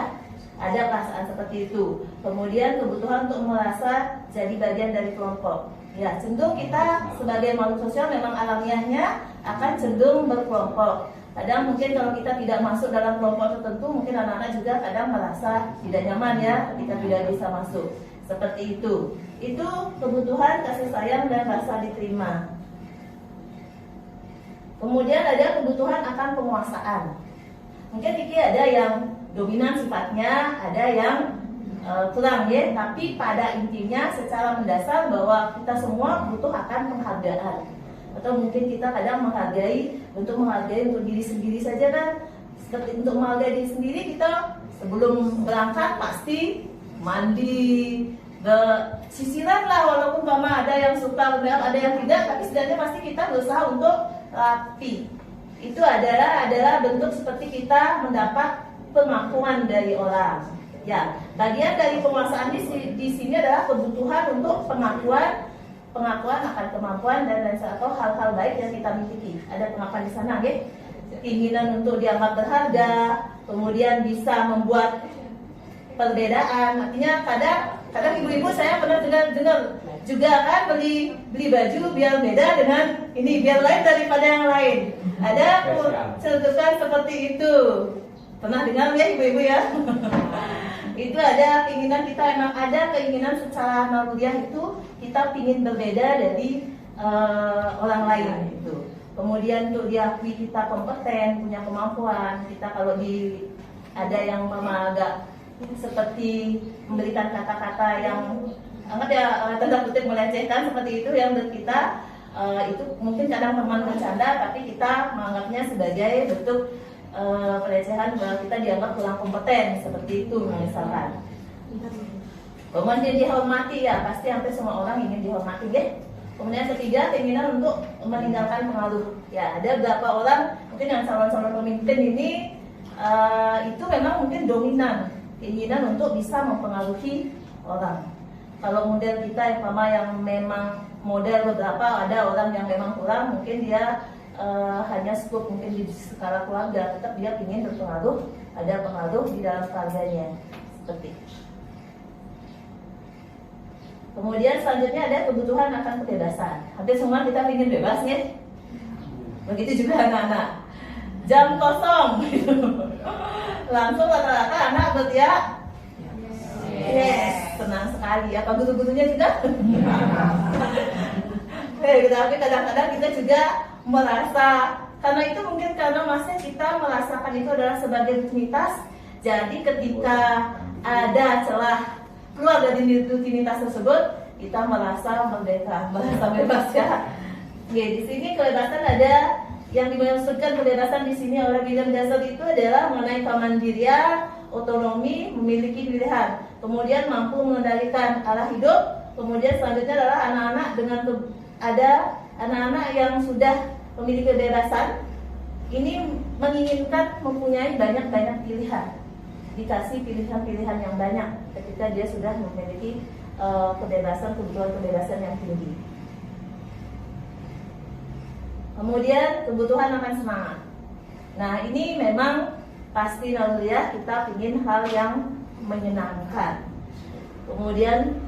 Ada perasaan seperti itu. Kemudian kebutuhan untuk merasa jadi bagian dari kelompok. Ya, cenderung kita sebagai makhluk sosial memang alamiahnya akan cenderung berkelompok. Kadang mungkin kalau kita tidak masuk dalam kelompok tertentu, mungkin anak-anak juga kadang merasa tidak nyaman ya ketika tidak bisa masuk. Seperti itu. Itu kebutuhan kasih sayang dan rasa diterima. Kemudian ada kebutuhan akan penguasaan. Mungkin Kiki ada yang dominan sifatnya, ada yang kurang ya, tapi pada intinya secara mendasar bahwa kita semua butuh akan penghargaan. Atau mungkin kita kadang menghargai untuk diri sendiri saja kan. Seperti untuk menghargai diri sendiri, kita sebelum berangkat pasti mandi, sisiran lah, walaupun mama ada yang suka, ada yang tidak, tapi setidaknya pasti kita berusaha untuk rapi. Itu adalah bentuk seperti kita mendapat pengakuan dari orang. Ya, bagian dari penguasaan di sini adalah kebutuhan untuk pengakuan akan kemampuan dan lain atau hal-hal baik yang kita miliki. Ada pengakuan di sana, ya. Keinginan untuk dianggap berharga, kemudian bisa membuat perbedaan. Artinya kadang ibu-ibu saya pernah dengar juga kan beli baju biar beda dengan ini, biar lain daripada yang lain. Ada contohkan seperti itu. Pernah dengar ya ibu-ibu ya? Itu ada keinginan kita, emang ada keinginan secara naluriah itu kita ingin berbeda dari orang lain itu. Kemudian untuk diakui kita kompeten, punya kemampuan. Kita kalau ada yang mama agak seperti memberikan kata-kata yang tanda kutip melecehkan seperti itu yang menurut kita itu mungkin kadang teman bercanda, tapi kita menganggapnya sebagai bentuk pelecehan bahwa kita dianggap kurang kompeten seperti itu misalkan. Kemudian dihormati ya, pasti hampir semua orang ingin dihormati ya. Kemudian ketiga, keinginan untuk meninggalkan pengaruh. Ya, ada beberapa orang mungkin yang calon-calon pemimpin ini itu memang mungkin dominan, keinginan untuk bisa mempengaruhi orang. Kalau model kita yang memang model beberapa, ada orang yang memang kurang, mungkin dia hanya cukup mungkin di skala keluarga, tetap dia ingin berpengaruh, ada pengaruh di dalam keluarganya seperti. Kemudian selanjutnya ada kebutuhan akan kebebasan. Hampir semua kita ingin bebas ya. Begitu juga anak-anak. Jam kosong, langsung rata-rata anak berteriak, yes, senang sekali. Apa guru-gurunya juga? Tapi kadang-kadang kita juga merasa, karena itu mungkin karena masih kita merasakan itu adalah sebagai rutinitas. Jadi ketika ada celah keluar dari rutinitas tersebut, kita merasa merdeka, merasa bebas ya. Di sini kebebasan ada yang dimaksudkan kebebasan di sini oleh William Jassel itu adalah mengenai kemandirian, otonomi, memiliki pilihan, kemudian mampu mengendalikan arah hidup, kemudian selanjutnya adalah anak-anak ada anak-anak yang sudah memiliki kebebasan, ini menginginkan mempunyai banyak-banyak pilihan, dikasih pilihan-pilihan yang banyak ketika dia sudah memiliki kebutuhan kebebasan yang tinggi. Kemudian kebutuhan akan semangat. Nah ini memang pasti ya kita ingin hal yang menyenangkan. Kemudian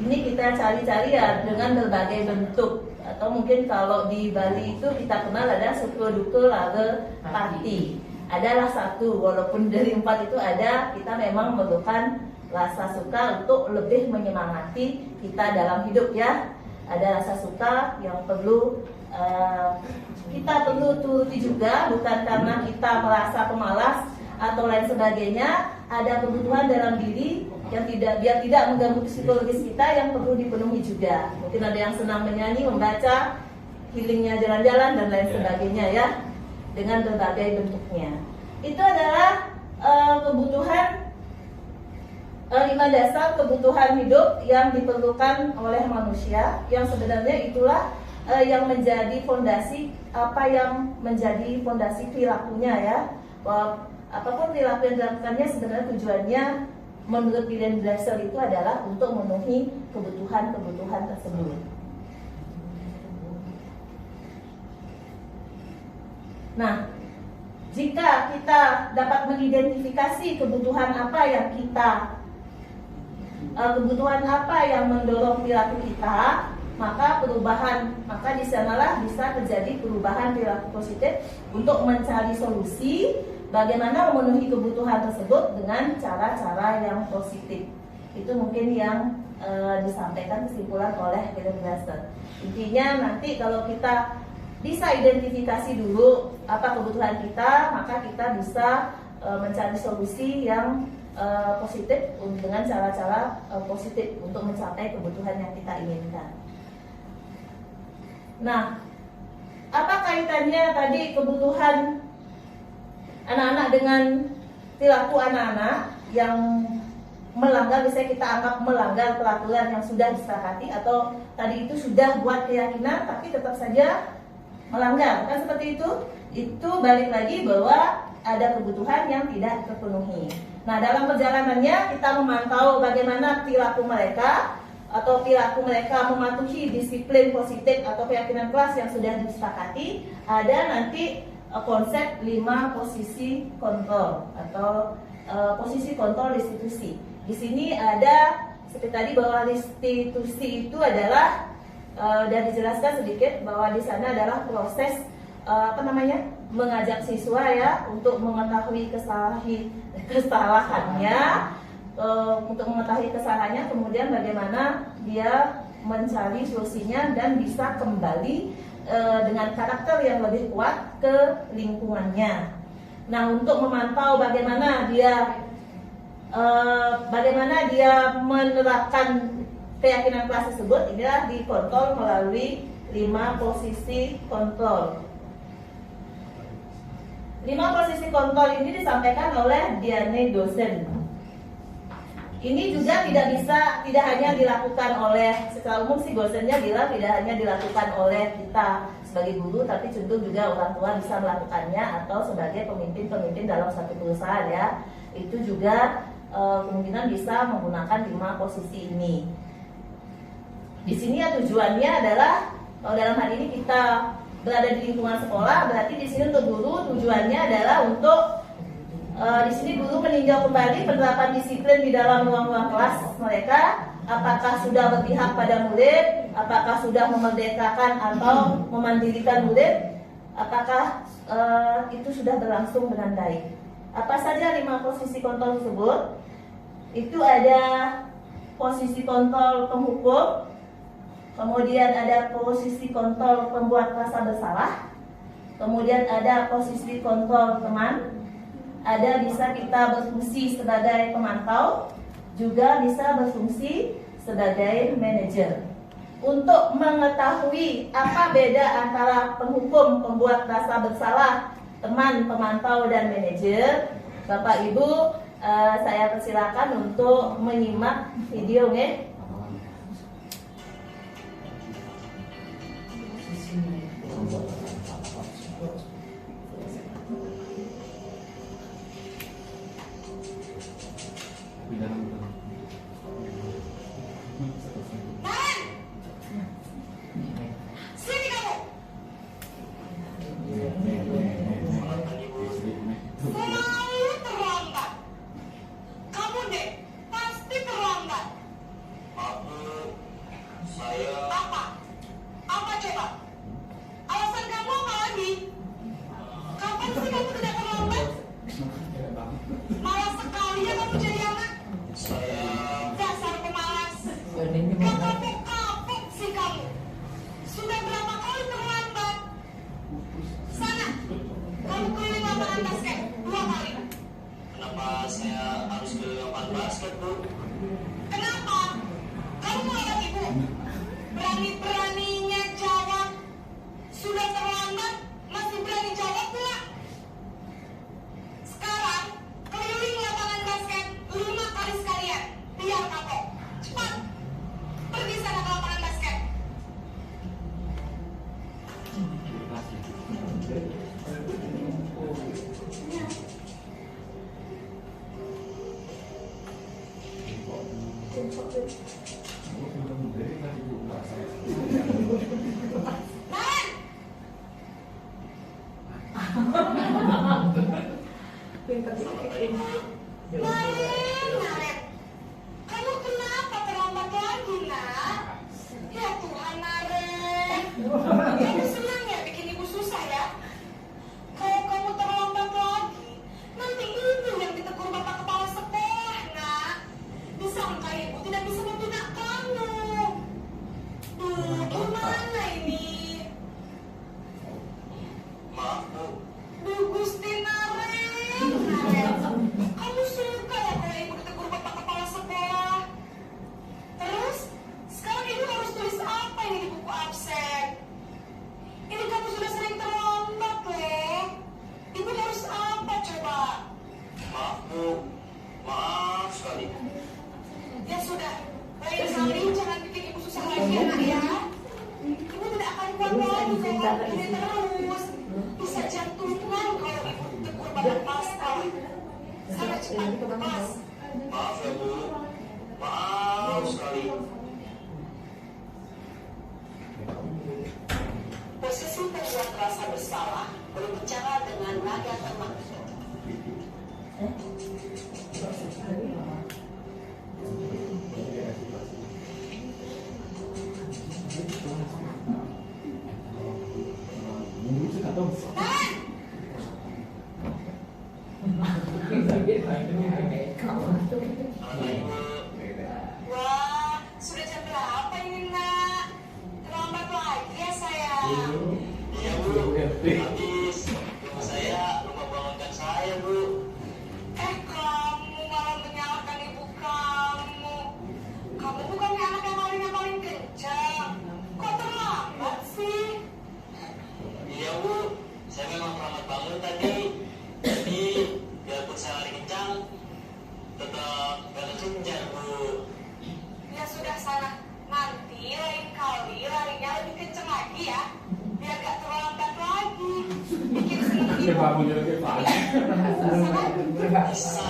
ini kita cari-cari ya dengan berbagai bentuk, atau mungkin kalau di Bali itu kita kenal ada suku duku lage party. Adalah satu, walaupun dari 4 itu ada, kita memang memerlukan rasa suka untuk lebih menyemangati kita dalam hidup ya. Ada rasa suka yang perlu kita perlu turuti juga, bukan karena kita merasa pemalas atau lain sebagainya. Ada kebutuhan dalam diri yang biar tidak mengganggu psikologis kita yang perlu dipenuhi juga. Mungkin ada yang senang menyanyi, membaca, healingnya jalan-jalan dan lain sebagainya ya, dengan berbagai bentuknya. Itu adalah kebutuhan 5 dasar kebutuhan hidup yang diperlukan oleh manusia, yang sebenarnya itulah yang menjadi fondasi, apa yang menjadi fondasi perilakunya ya. Bahwa apapun perilaku yang dilakukannya sebenarnya tujuannya menurut William Jassel itu adalah untuk memenuhi kebutuhan-kebutuhan tersebut. Nah, jika kita dapat mengidentifikasi kebutuhan apa yang mendorong perilaku kita, maka di sanalah bisa terjadi perubahan perilaku positif untuk mencari solusi bagaimana memenuhi kebutuhan tersebut dengan cara-cara yang positif. Itu mungkin yang disampaikan kesimpulan oleh William Jassel. Intinya nanti kalau kita bisa identifikasi dulu apa kebutuhan kita, maka kita bisa mencari solusi yang positif dengan cara-cara positif untuk mencapai kebutuhan yang kita inginkan. Nah, apa kaitannya tadi kebutuhan anak-anak dengan perilaku anak-anak yang melanggar, misalnya kita anggap melanggar peraturan yang sudah disepakati, atau tadi itu sudah buat keyakinan tapi tetap saja melanggar, kan seperti itu? Itu balik lagi bahwa ada kebutuhan yang tidak terpenuhi. Nah, dalam perjalanannya kita memantau bagaimana perilaku mereka, atau perilaku mereka mematuhi disiplin positif atau keyakinan kelas yang sudah disepakati. Ada nanti konsep 5 posisi kontrol atau posisi kontrol restitusi. Di sini ada seperti tadi bahwa restitusi itu adalah dan dijelaskan sedikit bahwa di sana adalah proses mengajak siswa ya untuk mengetahui kesalahannya, kemudian bagaimana dia mencari solusinya dan bisa kembali dengan karakter yang lebih kuat ke lingkungannya. Nah, untuk memantau bagaimana dia menerapkan keyakinan kelas tersebut, inilah dikontrol melalui 5 posisi kontrol. 5 posisi kontrol ini disampaikan oleh Diane Dosen. Ini juga tidak hanya dilakukan oleh, secara umum sih dosennya bilang tidak hanya dilakukan oleh kita sebagai guru, tapi cenderung juga orang tua bisa melakukannya, atau sebagai pemimpin-pemimpin dalam satu perusahaan ya. Itu juga kemungkinan bisa menggunakan 5 posisi ini. Di sini ya tujuannya adalah, kalau dalam hal ini kita berada di lingkungan sekolah, berarti di sini untuk guru tujuannya adalah untuk di sini guru meninjau kembali penerapan disiplin di dalam ruang-ruang kelas mereka. Apakah sudah berpihak pada murid, apakah sudah memerdekakan atau memandirikan murid, apakah itu sudah berlangsung dengan baik. Apa saja 5 posisi kontrol tersebut? Itu ada posisi kontrol penghukum, kemudian ada posisi kontrol pembuat rasa bersalah, kemudian ada posisi kontrol teman, ada bisa kita berfungsi sebagai pemantau, juga bisa berfungsi sebagai manajer. untuk mengetahui apa beda antara penghukum, pembuat rasa bersalah, teman, pemantau, dan manajer. Bapak Ibu, saya persilakan untuk menyimak video, nggih. Sini kamu. Selalu terlambat. Kamu deh, pasti terlambat. Apa? Apa coba? Alasan kamu apa lagi? Kapan sih kamu tidak terlambat? Malas sekali ya kamu jadi anak. Dasar pemalas. Kapok sih kamu. Sudah berapa kali terlambat? Sana, kamu keliling lapangan basket 2 kali. Kenapa saya harus keliling lapangan basket, Bu? Kenapa? Kamu melawan ibu. Berani-beraninya jawab. Sudah terlambat, masih berani jawab pula. Sekarang, keliling lapangan basket 5 kali sekalian. Biar kapok. Cepat. Pergi sana ke lapangan basket. Nahan! Naren, kamu kenapa terlambat lagi, nak? Ya Tuhan, Naren. Kamu senang ya bikin ibu susah ya? Kalau kamu terlambat lagi, nanti ibu yang ditegur bapak kepala sekolah, nak. Disangka ibu tidak bisa membina kamu. Duh, gimana ini? Maaf, Bu. Duh, Gusti Naren, kamu suka ya kalau ibu ditegur bapak kepala sekolah? Terus, sekarang ibu harus tulis apa ini di buku absen? Ini kamu sudah sering terlambat loh. Ibu harus apa coba? Maaf, Bu. Maaf sekali. Ya sudah, lain kali jangan bikin ibu susah lagi ya, nak ya. Ibu tidak akan kuat lagi kalau ini terus. Bisa jantungan kalau ibu tegur bapak kepala sekolah. Sana cepat ke kelas. Maaf ya, Bu. Maaf sekali. Posisi pembuat rasa bersalah berbicara dengan nada tenang. Wah, sudah jam berapa ini, nak? Terlambat lagi ya, sayang. Iya, Bu. Habis. Rumah saya, rumah bangunkan saya, Bu. Kamu malah menyalahkan ibu kamu. Kamu bukannya anak yang paling kencang. Kok terlambat sih? Iya, Bu. Saya memang terlambat bangun tadi. Jadi, biarpun saya lari kencang, tetap gak kekejar, Bu. Ya sudah sana. Nanti lain kali larinya lebih kencang lagi ya. Biar gak terlambat lagi. Bikin seneng ibu. Bisa,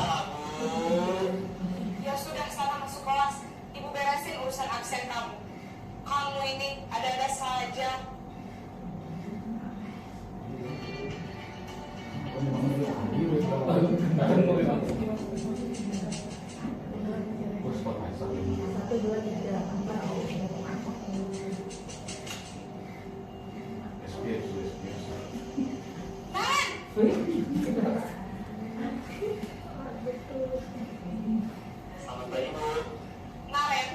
Bu. Ya sudah sana masuk kelas. Ibu beresin urusan absen kamu. Kamu ini ada-ada saja. Selamat pagi, Bu. Naren,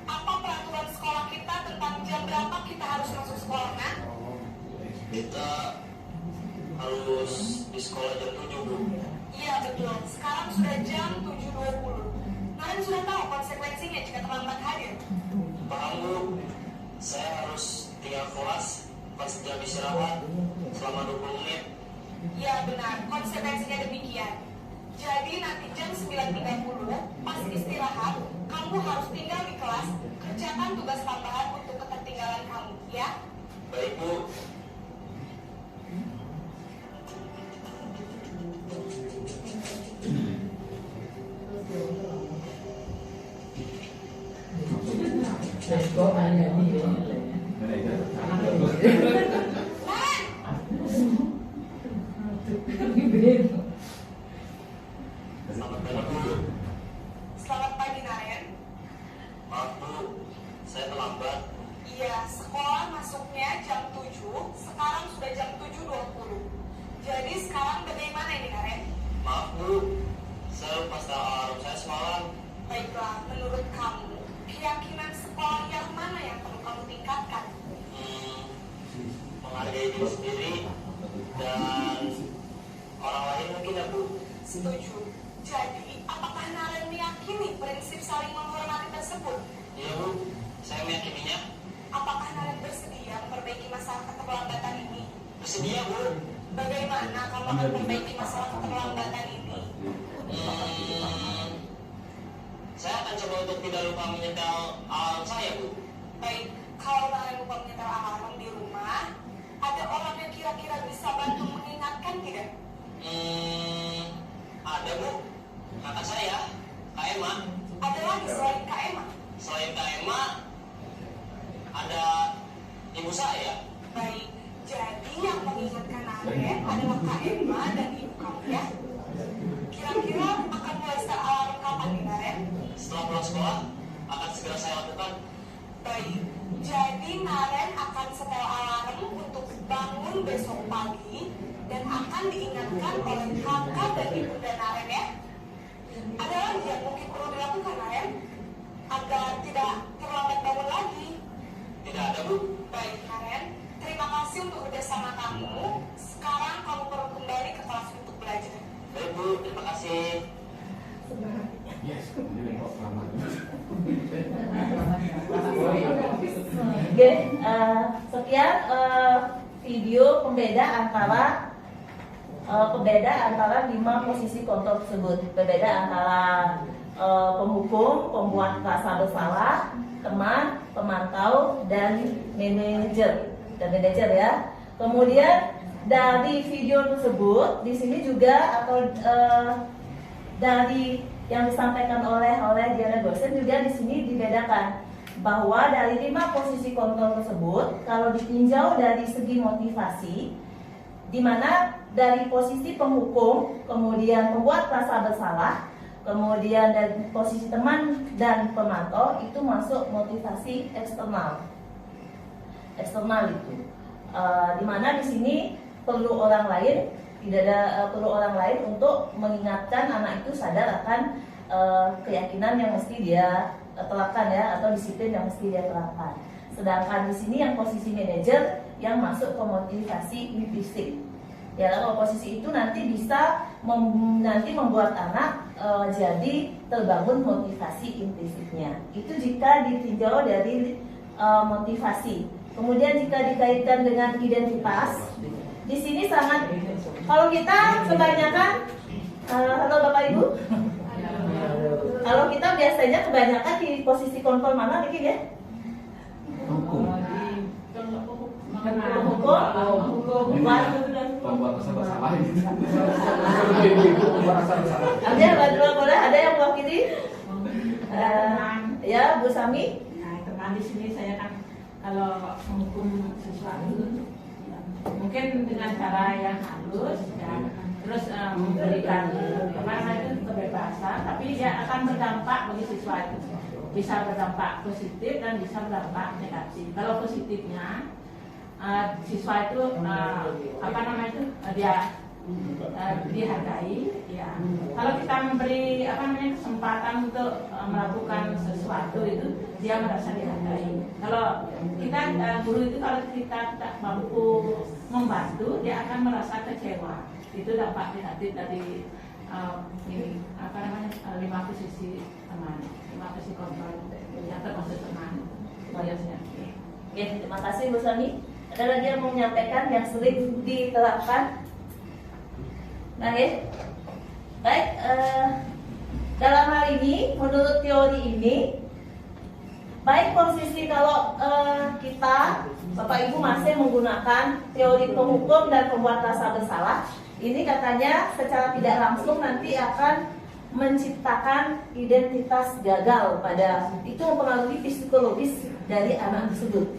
apa peraturan sekolah kita tentang jam berapa kita harus masuk sekolah, nak? Kita harus di sekolah jam 7, Bu. Iya betul, sekarang sudah jam 7.20. Naren sudah tahu konsekuensinya jika terlambat hadir. Paham, Bu. saya harus tinggal kelas pas jam istirahat selama 20 menit. Ya benar, konsekuensinya demikian. Jadi nanti jam 9.30 pas istirahat, kamu harus tinggal di kelas, kerjakan tugas tambahan untuk ketertinggalan kamu, ya? Baik, Bu. Selamat pagi, Bu. Selamat pagi, Naren. Maaf, Bu. Saya terlambat. Iya, sekolah masuknya jam 7, sekarang sudah jam 7.20. Jadi sekarang bagaimana ini, Naren? Maaf, Bu. Saya lupa setel alarm saya semalam. Baiklah, menurut kamu, keyakinan sekolah yang mana yang perlu kamu tingkatkan? Menghargai diri sendiri dan orang lain mungkin ya, Bu. Setuju. Jadi, apakah Naren meyakini prinsip saling menghormati tersebut? Iya, Bu. Saya meyakininya. Apakah Naren bersedia memperbaiki masalah keterlambatan ini? Bersedia, Bu. Bagaimana kamu akan memperbaiki masalah keterlambatan ini? Saya akan coba untuk tidak lupa menyetel alarm saya, Bu. Baik, kalau Naren lupa menyetel alarm di rumah, ada orang yang kira-kira bisa bantu mengingatkan tidak? Ada, Bu. Kakak saya, Kak Emma. Ada lagi selain Kak Emma? Selain Kak Emma, ada ibu saya. Baik, jadi yang mengingatkan Naren adalah Kak Emma dan ibu kamu, ya? Kira-kira akan mulai start alarm kapan nih, Naren? Setelah pulang sekolah, akan segera saya lakukan. Baik, jadi Naren akan setel alarm untuk bangun besok pagi dan akan diingatkan oleh kakak dan ibunda Naren, ya? Ada lagi yang mungkin perlu dilakukan, Naren? Agar tidak terlambat bangun lagi. Tidak ada, Bu. Baik, Naren. Terima kasih untuk kerjasama kamu. Sekarang kamu perlu kembali ke kelas untuk belajar. Baik, Bu. Terima kasih. Oke, sekian video pembeda antara 5 posisi kontrol tersebut. Berbeda antara penghukum, pembuat rasa bersalah, teman, pemantau, dan manajer ya. Kemudian dari video tersebut, di sini juga atau dari yang disampaikan oleh Diana dosen juga di sini dibedakan bahwa dari 5 posisi kontrol tersebut, kalau ditinjau dari segi motivasi, di mana dari posisi penghukum, kemudian pembuat rasa bersalah, kemudian dari posisi teman dan pemantau itu masuk motivasi eksternal itu, di mana di sini perlu orang lain, tidak ada perlu orang lain untuk mengingatkan anak itu sadar akan keyakinan yang mesti dia terapkan ya, atau disiplin yang mesti dia terapkan. Sedangkan di sini yang posisi manajer yang masuk ke motivasi implisik. Ya, kalau posisi itu nanti bisa membuat anak jadi terbangun motivasi implisiknya. Itu jika ditinjau dari motivasi. Kemudian jika dikaitkan dengan identitas, di sini sangat, kalau kita kebanyakan, halo Bapak Ibu, kalau kita biasanya kebanyakan di posisi kontrol mana mungkin ya? Hukum. Pembuat rasa bersalah ini. Ada yang mewakili? Ya, Bu Sami. Nah, teman di sini saya kan kalau menghukum sesuatu, mungkin dengan cara yang halus ya, terus memberikan kebebasan, tapi dia akan berdampak bagi siswa itu, bisa berdampak positif dan bisa berdampak negatif. Kalau positifnya siswa itu dia dihargai ya. Kalau kita memberi kesempatan untuk melakukan sesuatu itu dia merasa dihargai. Kalau kita guru itu kalau kita tidak mampu membantu, dia akan merasa kecewa. Itu dampak negatif dari 5 posisi teman, 5 posisi kontrol yang termasuk teman biasanya. Oke, terima kasih Bu Sani. Ada lagi yang mau menyampaikan yang sering diterapkan? Baik, dalam hal ini, menurut teori ini, baik posisi kalau kita, Bapak Ibu masih menggunakan teori penghukum dan pembuat rasa bersalah, ini katanya secara tidak langsung nanti akan menciptakan identitas gagal pada itu, mempengaruhi psikologis dari anak tersebut.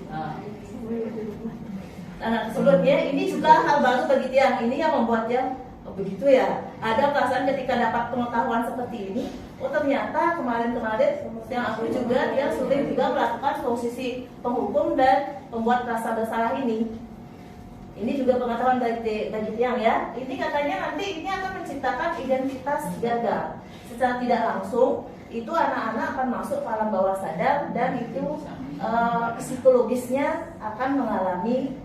Anak tersebut ya, ini juga hal baru bagi Tiang. Ini yang membuatnya begitu ya. Ada perasaan ketika dapat pengetahuan seperti ini, oh ternyata kemarin-kemarin yang aku juga dia sering juga melakukan posisi penghukum dan pembuat rasa bersalah ini. Ini juga pengetahuan bagi Tiang ya. Ini katanya nanti ini akan menciptakan identitas gagal. Secara tidak langsung itu anak-anak akan masuk ke alam bawah sadar dan itu psikologisnya akan mengalami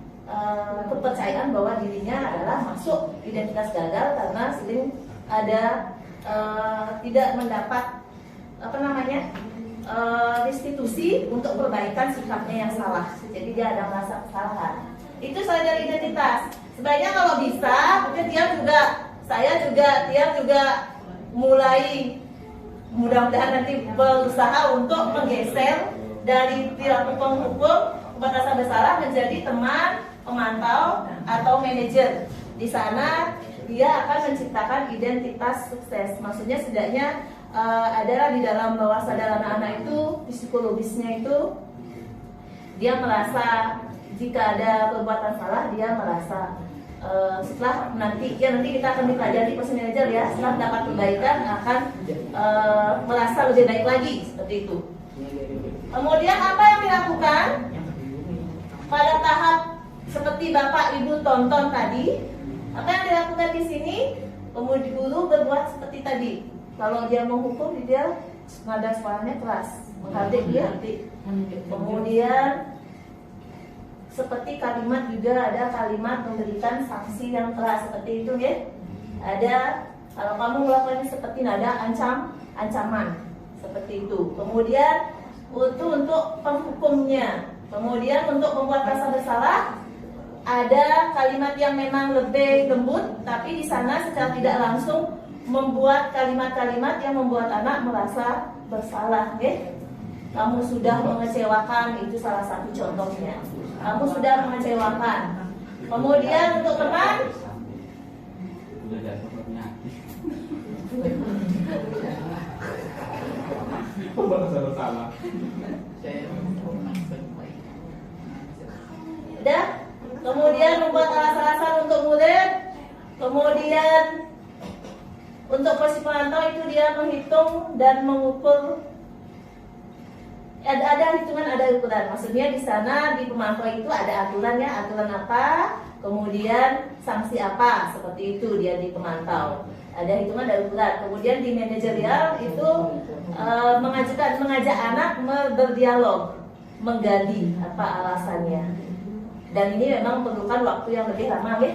kepercayaan bahwa dirinya adalah masuk identitas gagal karena sering ada tidak mendapat restitusi untuk perbaikan sikapnya yang salah. Jadi dia ada merasa kesalahan. Itu saya dari identitas. Sebaiknya kalau bisa, mungkin saya juga mulai mudah-mudahan nanti berusaha untuk menggeser dari perilaku penghukum rasa bersalah menjadi teman, pemantau atau manajer. Di sana dia akan menciptakan identitas sukses. Maksudnya setidaknya adalah di dalam bawah sadar anak-anak itu psikologisnya itu dia merasa jika ada perbuatan salah dia merasa setelah nanti kita akan dipelajari person manager ya, setelah dapat perbaikan akan merasa lebih baik lagi seperti itu. Kemudian apa yang dilakukan pada tahap seperti Bapak Ibu tonton tadi? Apa yang dilakukan di sini? Pemudi guru berbuat seperti tadi. Kalau dia menghukum, dia nada suaranya keras, menghardik dia. Kemudian seperti kalimat juga ada kalimat memberikan sanksi yang keras seperti itu ya. Ada kalau kamu melakukannya seperti nada ancaman seperti itu. Kemudian untuk penghukumnya, kemudian untuk membuat rasa bersalah ada kalimat yang memang lebih lembut, tapi di sana secara tidak langsung membuat kalimat-kalimat yang membuat anak merasa bersalah. Kamu sudah mengecewakan, itu salah satu contohnya. Kamu sudah mengecewakan. Kemudian untuk teman, udah. Kemudian membuat alasan-alasan untuk murid. Kemudian untuk posisi pemantau itu dia menghitung dan mengukur. Ada hitungan, ada ukuran. Maksudnya di sana di pemantau itu ada aturan ya, aturan apa, kemudian sanksi apa, seperti itu dia di pemantau. Ada hitungan, ada ukuran. Kemudian di manajerial itu mengajak anak berdialog, menggali apa alasannya. Dan ini memang memerlukan waktu yang lebih lama ya.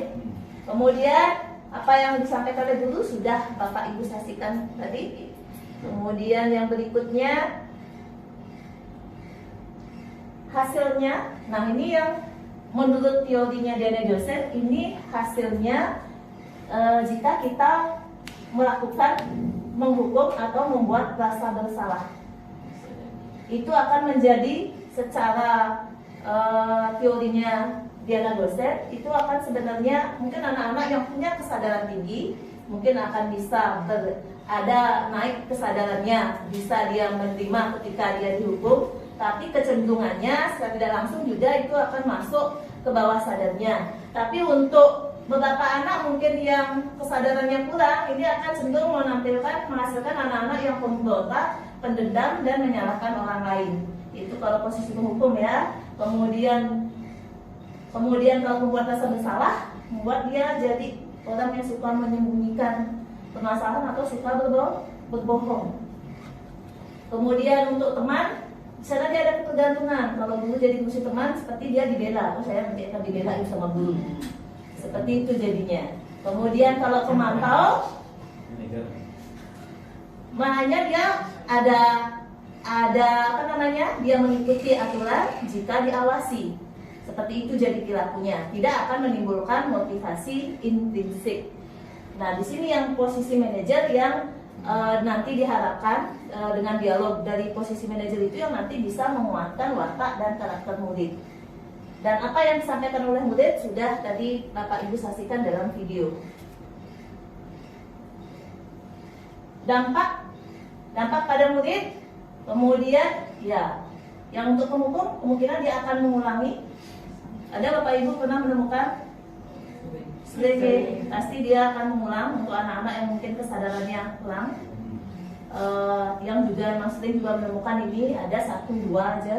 Kemudian apa yang disampaikan oleh guru sudah Bapak Ibu saksikan tadi. Kemudian yang berikutnya hasilnya, nah ini yang menurut teorinya Diana Joseph, ini hasilnya jika kita melakukan menghukum atau membuat rasa bersalah, itu akan menjadi secara teorinya Diana Joseph itu akan sebenarnya mungkin anak-anak yang punya kesadaran tinggi mungkin akan bisa ada naik kesadarannya, bisa dia menerima ketika dia dihukum. Tapi kecenderungannya secara tidak langsung juga itu akan masuk ke bawah sadarnya. Tapi untuk beberapa anak mungkin yang kesadarannya kurang, ini akan cenderung menghasilkan anak-anak yang pemberontak, pendendam dan menyalahkan orang lain. Itu kalau posisi penghukum ya. Kemudian kalau membuat rasa bersalah, membuat dia jadi orang yang suka menyembunyikan permasalahan atau suka berbohong. Kemudian untuk teman, di sana dia ada ketergantungan. Kalau guru jadi musuh teman, seperti dia dibela. Oh saya nanti akan dibela sama guru. Seperti itu jadinya. Kemudian kalau pemantau, makanya dia ada ada dia mengikuti aturan jika diawasi. Seperti itu jadi perilakunya, tidak akan menimbulkan motivasi intrinsik. Nah, di sini yang posisi manajer yang nanti diharapkan dengan dialog dari posisi manajer itu yang nanti bisa menguatkan watak dan karakter murid. Dan apa yang disampaikan oleh murid sudah tadi Bapak Ibu saksikan dalam video. Dampak pada murid, kemudian ya, yang untuk penghukum kemungkinan dia akan mengulangi. Ada Bapak Ibu pernah menemukan sebagai pasti dia akan mengulang untuk anak-anak yang mungkin kesadarannya kurang. Yang juga memang sering juga menemukan ini ada 1-2 aja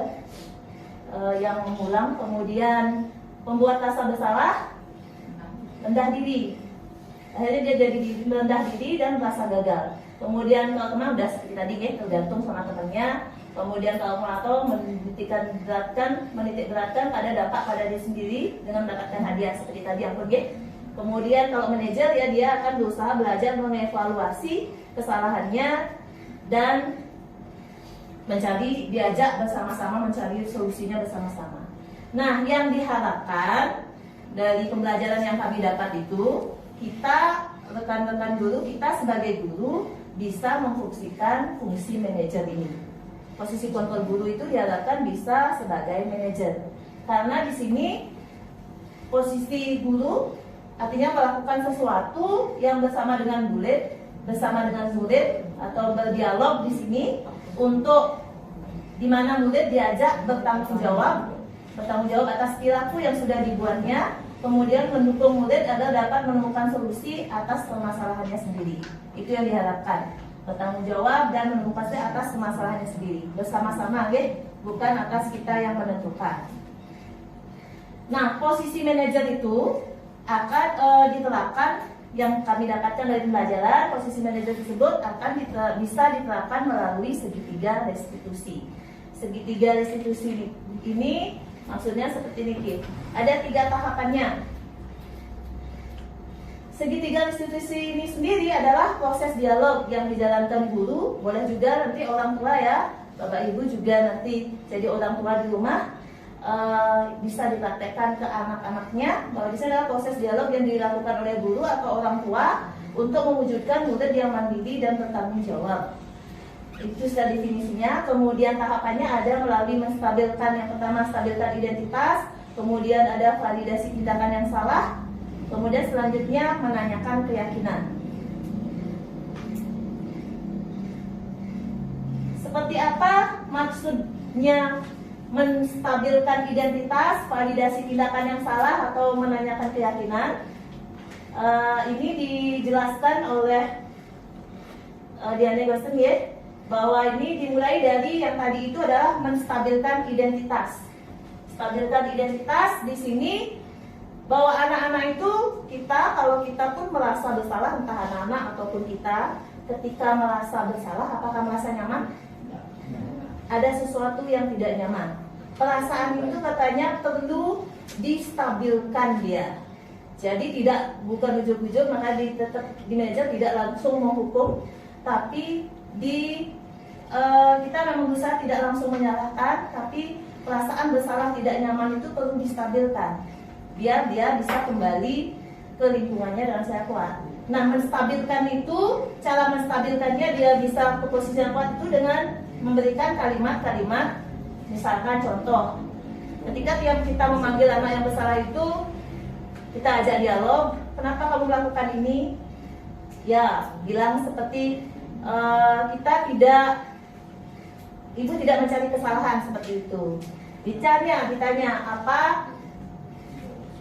yang mengulang. Kemudian membuat rasa bersalah, rendah diri. Akhirnya dia jadi rendah diri dan merasa gagal. Kemudian kalau teman udah seperti tadi ya, tergantung sama temannya. Kemudian kalau atau menitik beratkan pada dampak pada diri sendiri dengan mendapatkan hadiah seperti tadi yang pergi. Kemudian kalau manajer ya dia akan berusaha belajar mengevaluasi kesalahannya dan diajak bersama-sama mencari solusinya bersama-sama. Nah, yang diharapkan dari pembelajaran yang kami dapat itu, kita rekan-rekan guru, kita sebagai guru bisa memfungsikan fungsi manajer ini. Posisi kontrol guru itu diharapkan bisa sebagai manajer. Karena di sini posisi guru artinya melakukan sesuatu yang bersama dengan murid atau berdialog di sini untuk di mana murid diajak bertanggung jawab atas perilaku yang sudah dibuatnya, kemudian mendukung murid agar dapat menemukan solusi atas permasalahannya sendiri. Itu yang diharapkan, bertanggung jawab dan menemukan solusi atas permasalahannya sendiri bersama-sama, bukan atas kita yang menentukan. Nah, posisi manajer itu akan diterapkan, yang kami dapatkan dari pembelajaran, posisi manajer tersebut akan bisa diterapkan melalui segitiga restitusi. Segitiga restitusi ini maksudnya seperti ini, ada 3 tahapannya. Segitiga restitusi ini sendiri adalah proses dialog yang dijalankan guru, boleh juga nanti orang tua ya, Bapak Ibu juga nanti jadi orang tua di rumah, bisa dipraktekkan ke anak-anaknya bahwa di sana adalah proses dialog yang dilakukan oleh guru atau orang tua untuk mewujudkan murid yang mandiri dan bertanggung jawab. Itu sudah definisinya. Kemudian tahapannya ada melalui menstabilkan, yang pertama stabilkan identitas, kemudian ada validasi tindakan yang salah, kemudian selanjutnya menanyakan keyakinan. Seperti apa maksudnya menstabilkan identitas, validasi tindakan yang salah atau menanyakan keyakinan? Ini dijelaskan oleh Diane Gosten ya, bahwa ini dimulai dari yang tadi itu adalah menstabilkan identitas. Stabilkan identitas di sini bahwa anak-anak itu kalau kita pun merasa bersalah, entah anak-anak ataupun kita, ketika merasa bersalah, apakah merasa nyaman? Ada sesuatu yang tidak nyaman. Perasaan itu katanya perlu distabilkan dia. Jadi bukan ujuk-ujuk, maka tetap di manajer tidak langsung menghukum, tapi kita memang berusaha tidak langsung menyalahkan, tapi perasaan bersalah tidak nyaman itu perlu distabilkan biar dia bisa kembali ke lingkungannya dengan sehat kuat. Nah, menstabilkan itu, cara menstabilkannya dia bisa ke posisi yang kuat itu dengan memberikan kalimat-kalimat. Misalkan contoh, ketika kita memanggil anak yang bersalah itu, kita ajak dialog, kenapa kamu melakukan ini? Ya, bilang seperti ibu tidak mencari kesalahan, seperti itu. Ditanya apa,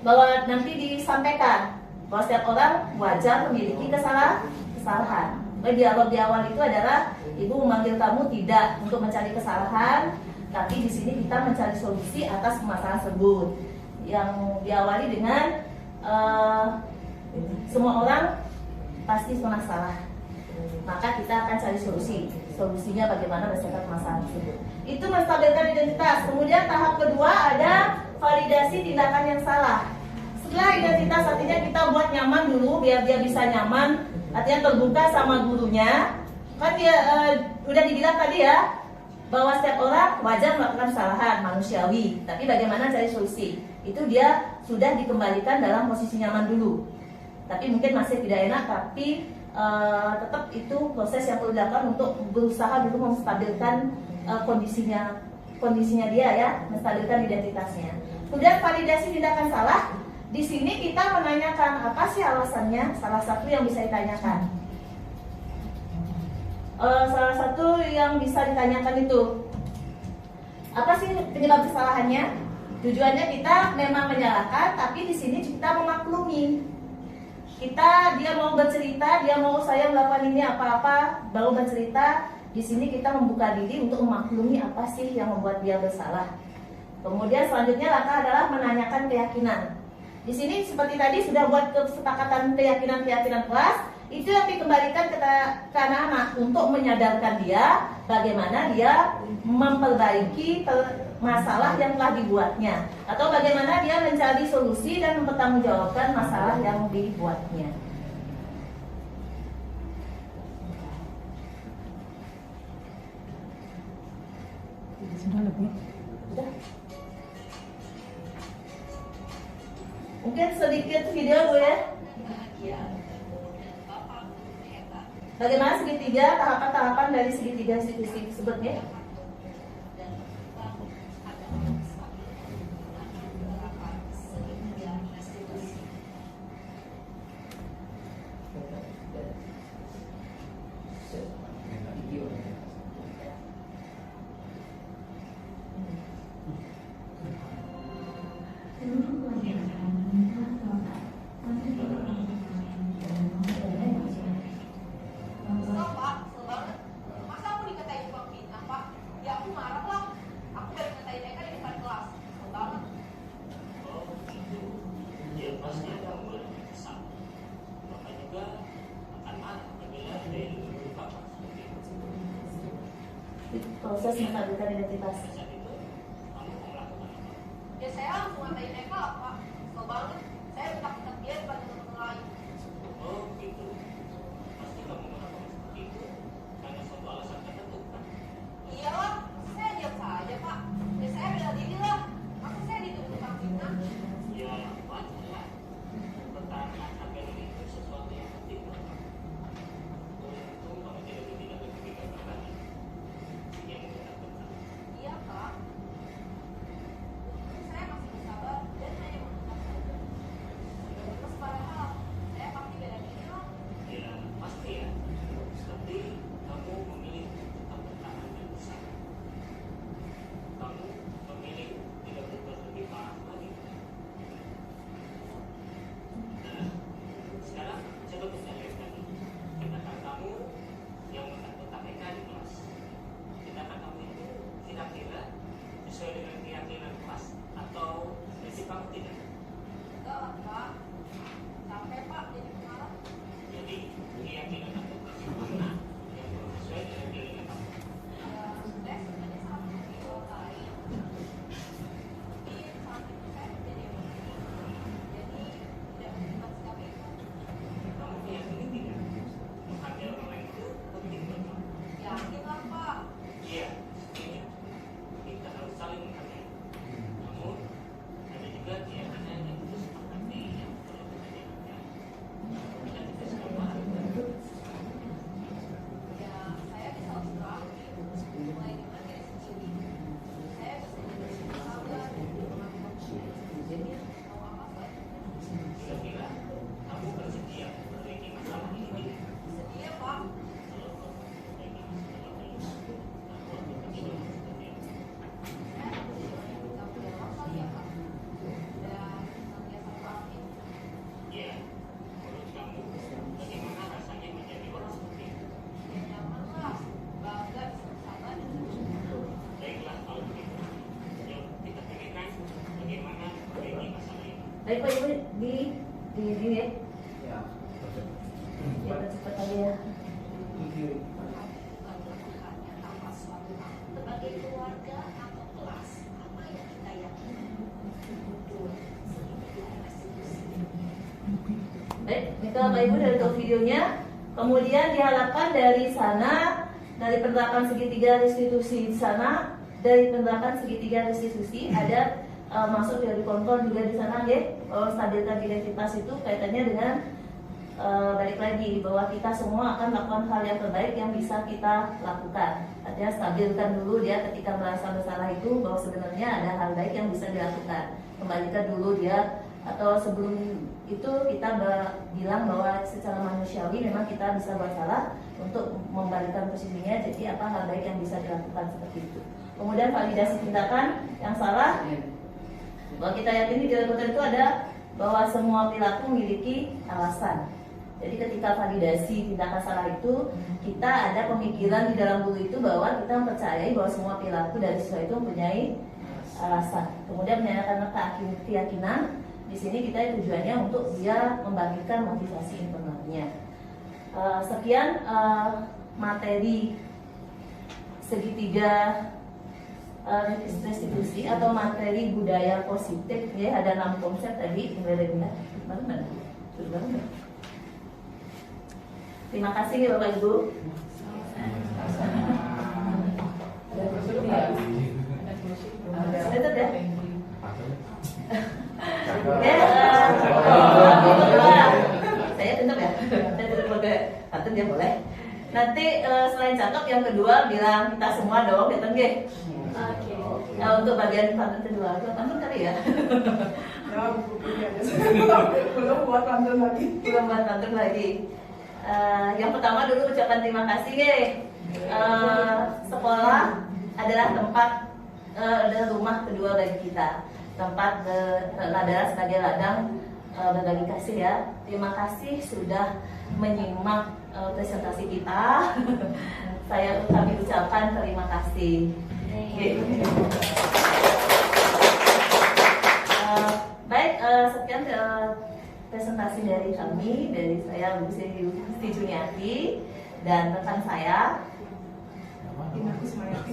bahwa nanti disampaikan bahwa setiap orang wajar memiliki kesalahan. Dialog di awal itu adalah ibu memanggil kamu tidak untuk mencari kesalahan, tapi di sini kita mencari solusi atas permasalahan tersebut. Yang diawali dengan semua orang pasti pernah salah, maka kita akan cari solusinya bagaimana berdasarkan masalah tersebut. Itu menstabilkan identitas. Kemudian tahap kedua ada validasi tindakan yang salah. Setelah identitas artinya kita buat nyaman dulu biar dia bisa nyaman, artinya terbuka sama gurunya. Kan dia udah dibilang tadi ya, bahwa setiap orang wajar melakukan kesalahan, manusiawi. Tapi bagaimana cari solusi? Itu dia sudah dikembalikan dalam posisi nyaman dulu. Tapi mungkin masih tidak enak, tapi tetap itu proses yang perlu dilakukan untuk berusaha dulu menstabilkan kondisinya dia ya, menstabilkan identitasnya. Kemudian validasi tindakan salah. Di sini kita menanyakan apa sih alasannya? Salah satu yang bisa ditanyakan. Salah satu yang bisa ditanyakan itu apa sih penyebab kesalahannya? Tujuannya kita memang menyalahkan, tapi di sini kita memaklumi. Dia mau bercerita, dia mau saya melakukan ini apa-apa, baru bercerita. Di sini kita membuka diri untuk memaklumi apa sih yang membuat dia bersalah. Kemudian selanjutnya langkah adalah menanyakan keyakinan. Di sini seperti tadi sudah buat kesepakatan keyakinan kelas, itu yang dikembalikan ke anak-anak untuk menyadarkan dia bagaimana dia memperbaiki masalah yang telah dibuatnya, atau bagaimana dia mencari solusi dan mempertanggungjawabkan masalah yang dibuatnya. Sudah. Mungkin sedikit video Bu ya. Bagaimana segitiga, tahapan-tahapan dari segitiga institusi tersebut ya? Proses menstabilkan identitas. Ya saya langsung ngatain Eka, Pak. Kesel banget. Saya minta dia daripada teman-teman lain. Oh gitu. Pasti kamu melakukan seperti itu karena suatu alasan tertentu kan? Iyalah, saya diam saja, Pak. Ya saya bela diri lah. Masa saya dituduh Kang fitnah? Ya wajar. Pertahanan harga diri itu sesuatu yang penting. Untung kamu tidak berpikir kembali. Yang benar-benar. Iya, Pak. Saya masih bersabar dan hanya menghadap saja. Terus padahal saya pasti bela diri loh. Ya pasti ya. Tapi kamu memilih tetap bertahan dan bersama. Kamu memilih tidak berbuat lebih parah lagi. Nah, sekarang coba kita lihat lagi. Tindakan kamu yang menakut Eka di kelas. Tindakan kamu itu kira-kira sesuai dengan keyakinan kelas atau prinsip kamu tidak? Enggak lah, Pak. Capek, Pak, jadi pengarah. Jadi keyakinan atau prinsip mana yang belum sesuai dengan keyakinan kamu? Ya, saya sebenarnya sama seperti orang lain. Tapi saat itu saya menjadi emosi. Jadi tidak menerima sikap itu. Kamu meyakini tidak? Menghargai orang lain itu penting buat kamu. Yakin lah, Pak. Iya, sebenarnya kita harus saling menghargai. Namun ada juga keyakinan yang kita sepakati yang perlu kita jaga. Dan kita sedang paham. Ya, saya bisa observasi mulai dengan diri sendiri. Saya bisa jadi sabar dan melakukan jadi mau apa selanjutnya. Kira-kira kamu bersedia memperbaiki masalah ini tidak? Sedia, Pak. Kalau kamu memperbaiki masalah ini, kamu akan tidak seperti apa? Saya harus mulai mencapai dalam kali ya, Pak. Dan senantiasa proaktif. Ya, menurut kamu bagaimana rasanya menjadi orang seperti itu? Ya, nyaman lah. Bangga bisa bersabar dan bersyukur. Baiklah kalau begitu. Yuk kita pikirkan bagaimana memperbaiki masalah ini. Baik Pak Ibu di ya. Ya. Ya cepat aja ya. Melakukannya tanpa suatu sebagai keluarga atau kelas. Apa yang kita yakini? Baik, itu Bapak Ibu dari untuk videonya. Kemudian diharapkan dari sana dari penerapan segitiga restitusi di sana, dari penerapan segitiga restitusi ada masuk dari kontrol juga di sana ya, stabilkan identitas itu kaitannya dengan balik lagi bahwa kita semua akan melakukan hal yang terbaik yang bisa kita lakukan. Artinya stabilkan dulu dia ketika merasa bersalah itu bahwa sebenarnya ada hal baik yang bisa dilakukan. Kembalikan dulu dia, atau sebelum itu kita bilang bahwa secara manusiawi memang kita bisa bersalah untuk membalikkan posisinya. Jadi apa hal baik yang bisa dilakukan seperti itu. Kemudian validasi tindakan yang salah, bahwa kita yakini di dalam konten itu ada bahwa semua perilaku memiliki alasan. Jadi ketika validasi tindakan salah itu, kita ada pemikiran di dalam dulu itu bahwa kita mempercayai bahwa semua perilaku dari siswa itu mempunyai alasan. Kemudian menyatakan keyakinan, di sini kita tujuannya untuk dia membangkitkan motivasi internalnya. Sekian materi segitiga restitusi atau materi budaya positif ya, ada 6 konsep tadi. Terima kasih Bapak Ibu. Tetap ya. Saya tutup ya. Saya tutup pakai kartun ya boleh. Nanti selain cakep yang kedua bilang kita semua dong, datang nggih. Oke. Nah, untuk bagian pantun kedua, pantun kali ya. Ya, belum buat pantun lagi. Belum buat pantun lagi. Yang pertama dulu ucapan terima kasih nggih. Sekolah adalah tempat adalah rumah kedua bagi kita. Tempat adalah sebagai ladang berbagi kasih ya. Terima kasih sudah menyimak presentasi kita. Kami ucapkan terima kasih. Baik, sekian presentasi dari kami, dari saya Bu Siti Juniati dan rekan saya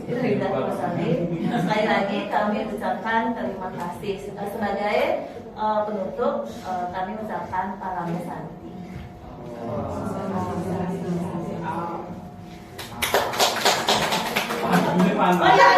Rida Kusali. Sekali lagi kami ucapkan terima kasih. Sebagai penutup kami ucapkan Parame Santi. Ini mantap. Oh, ya.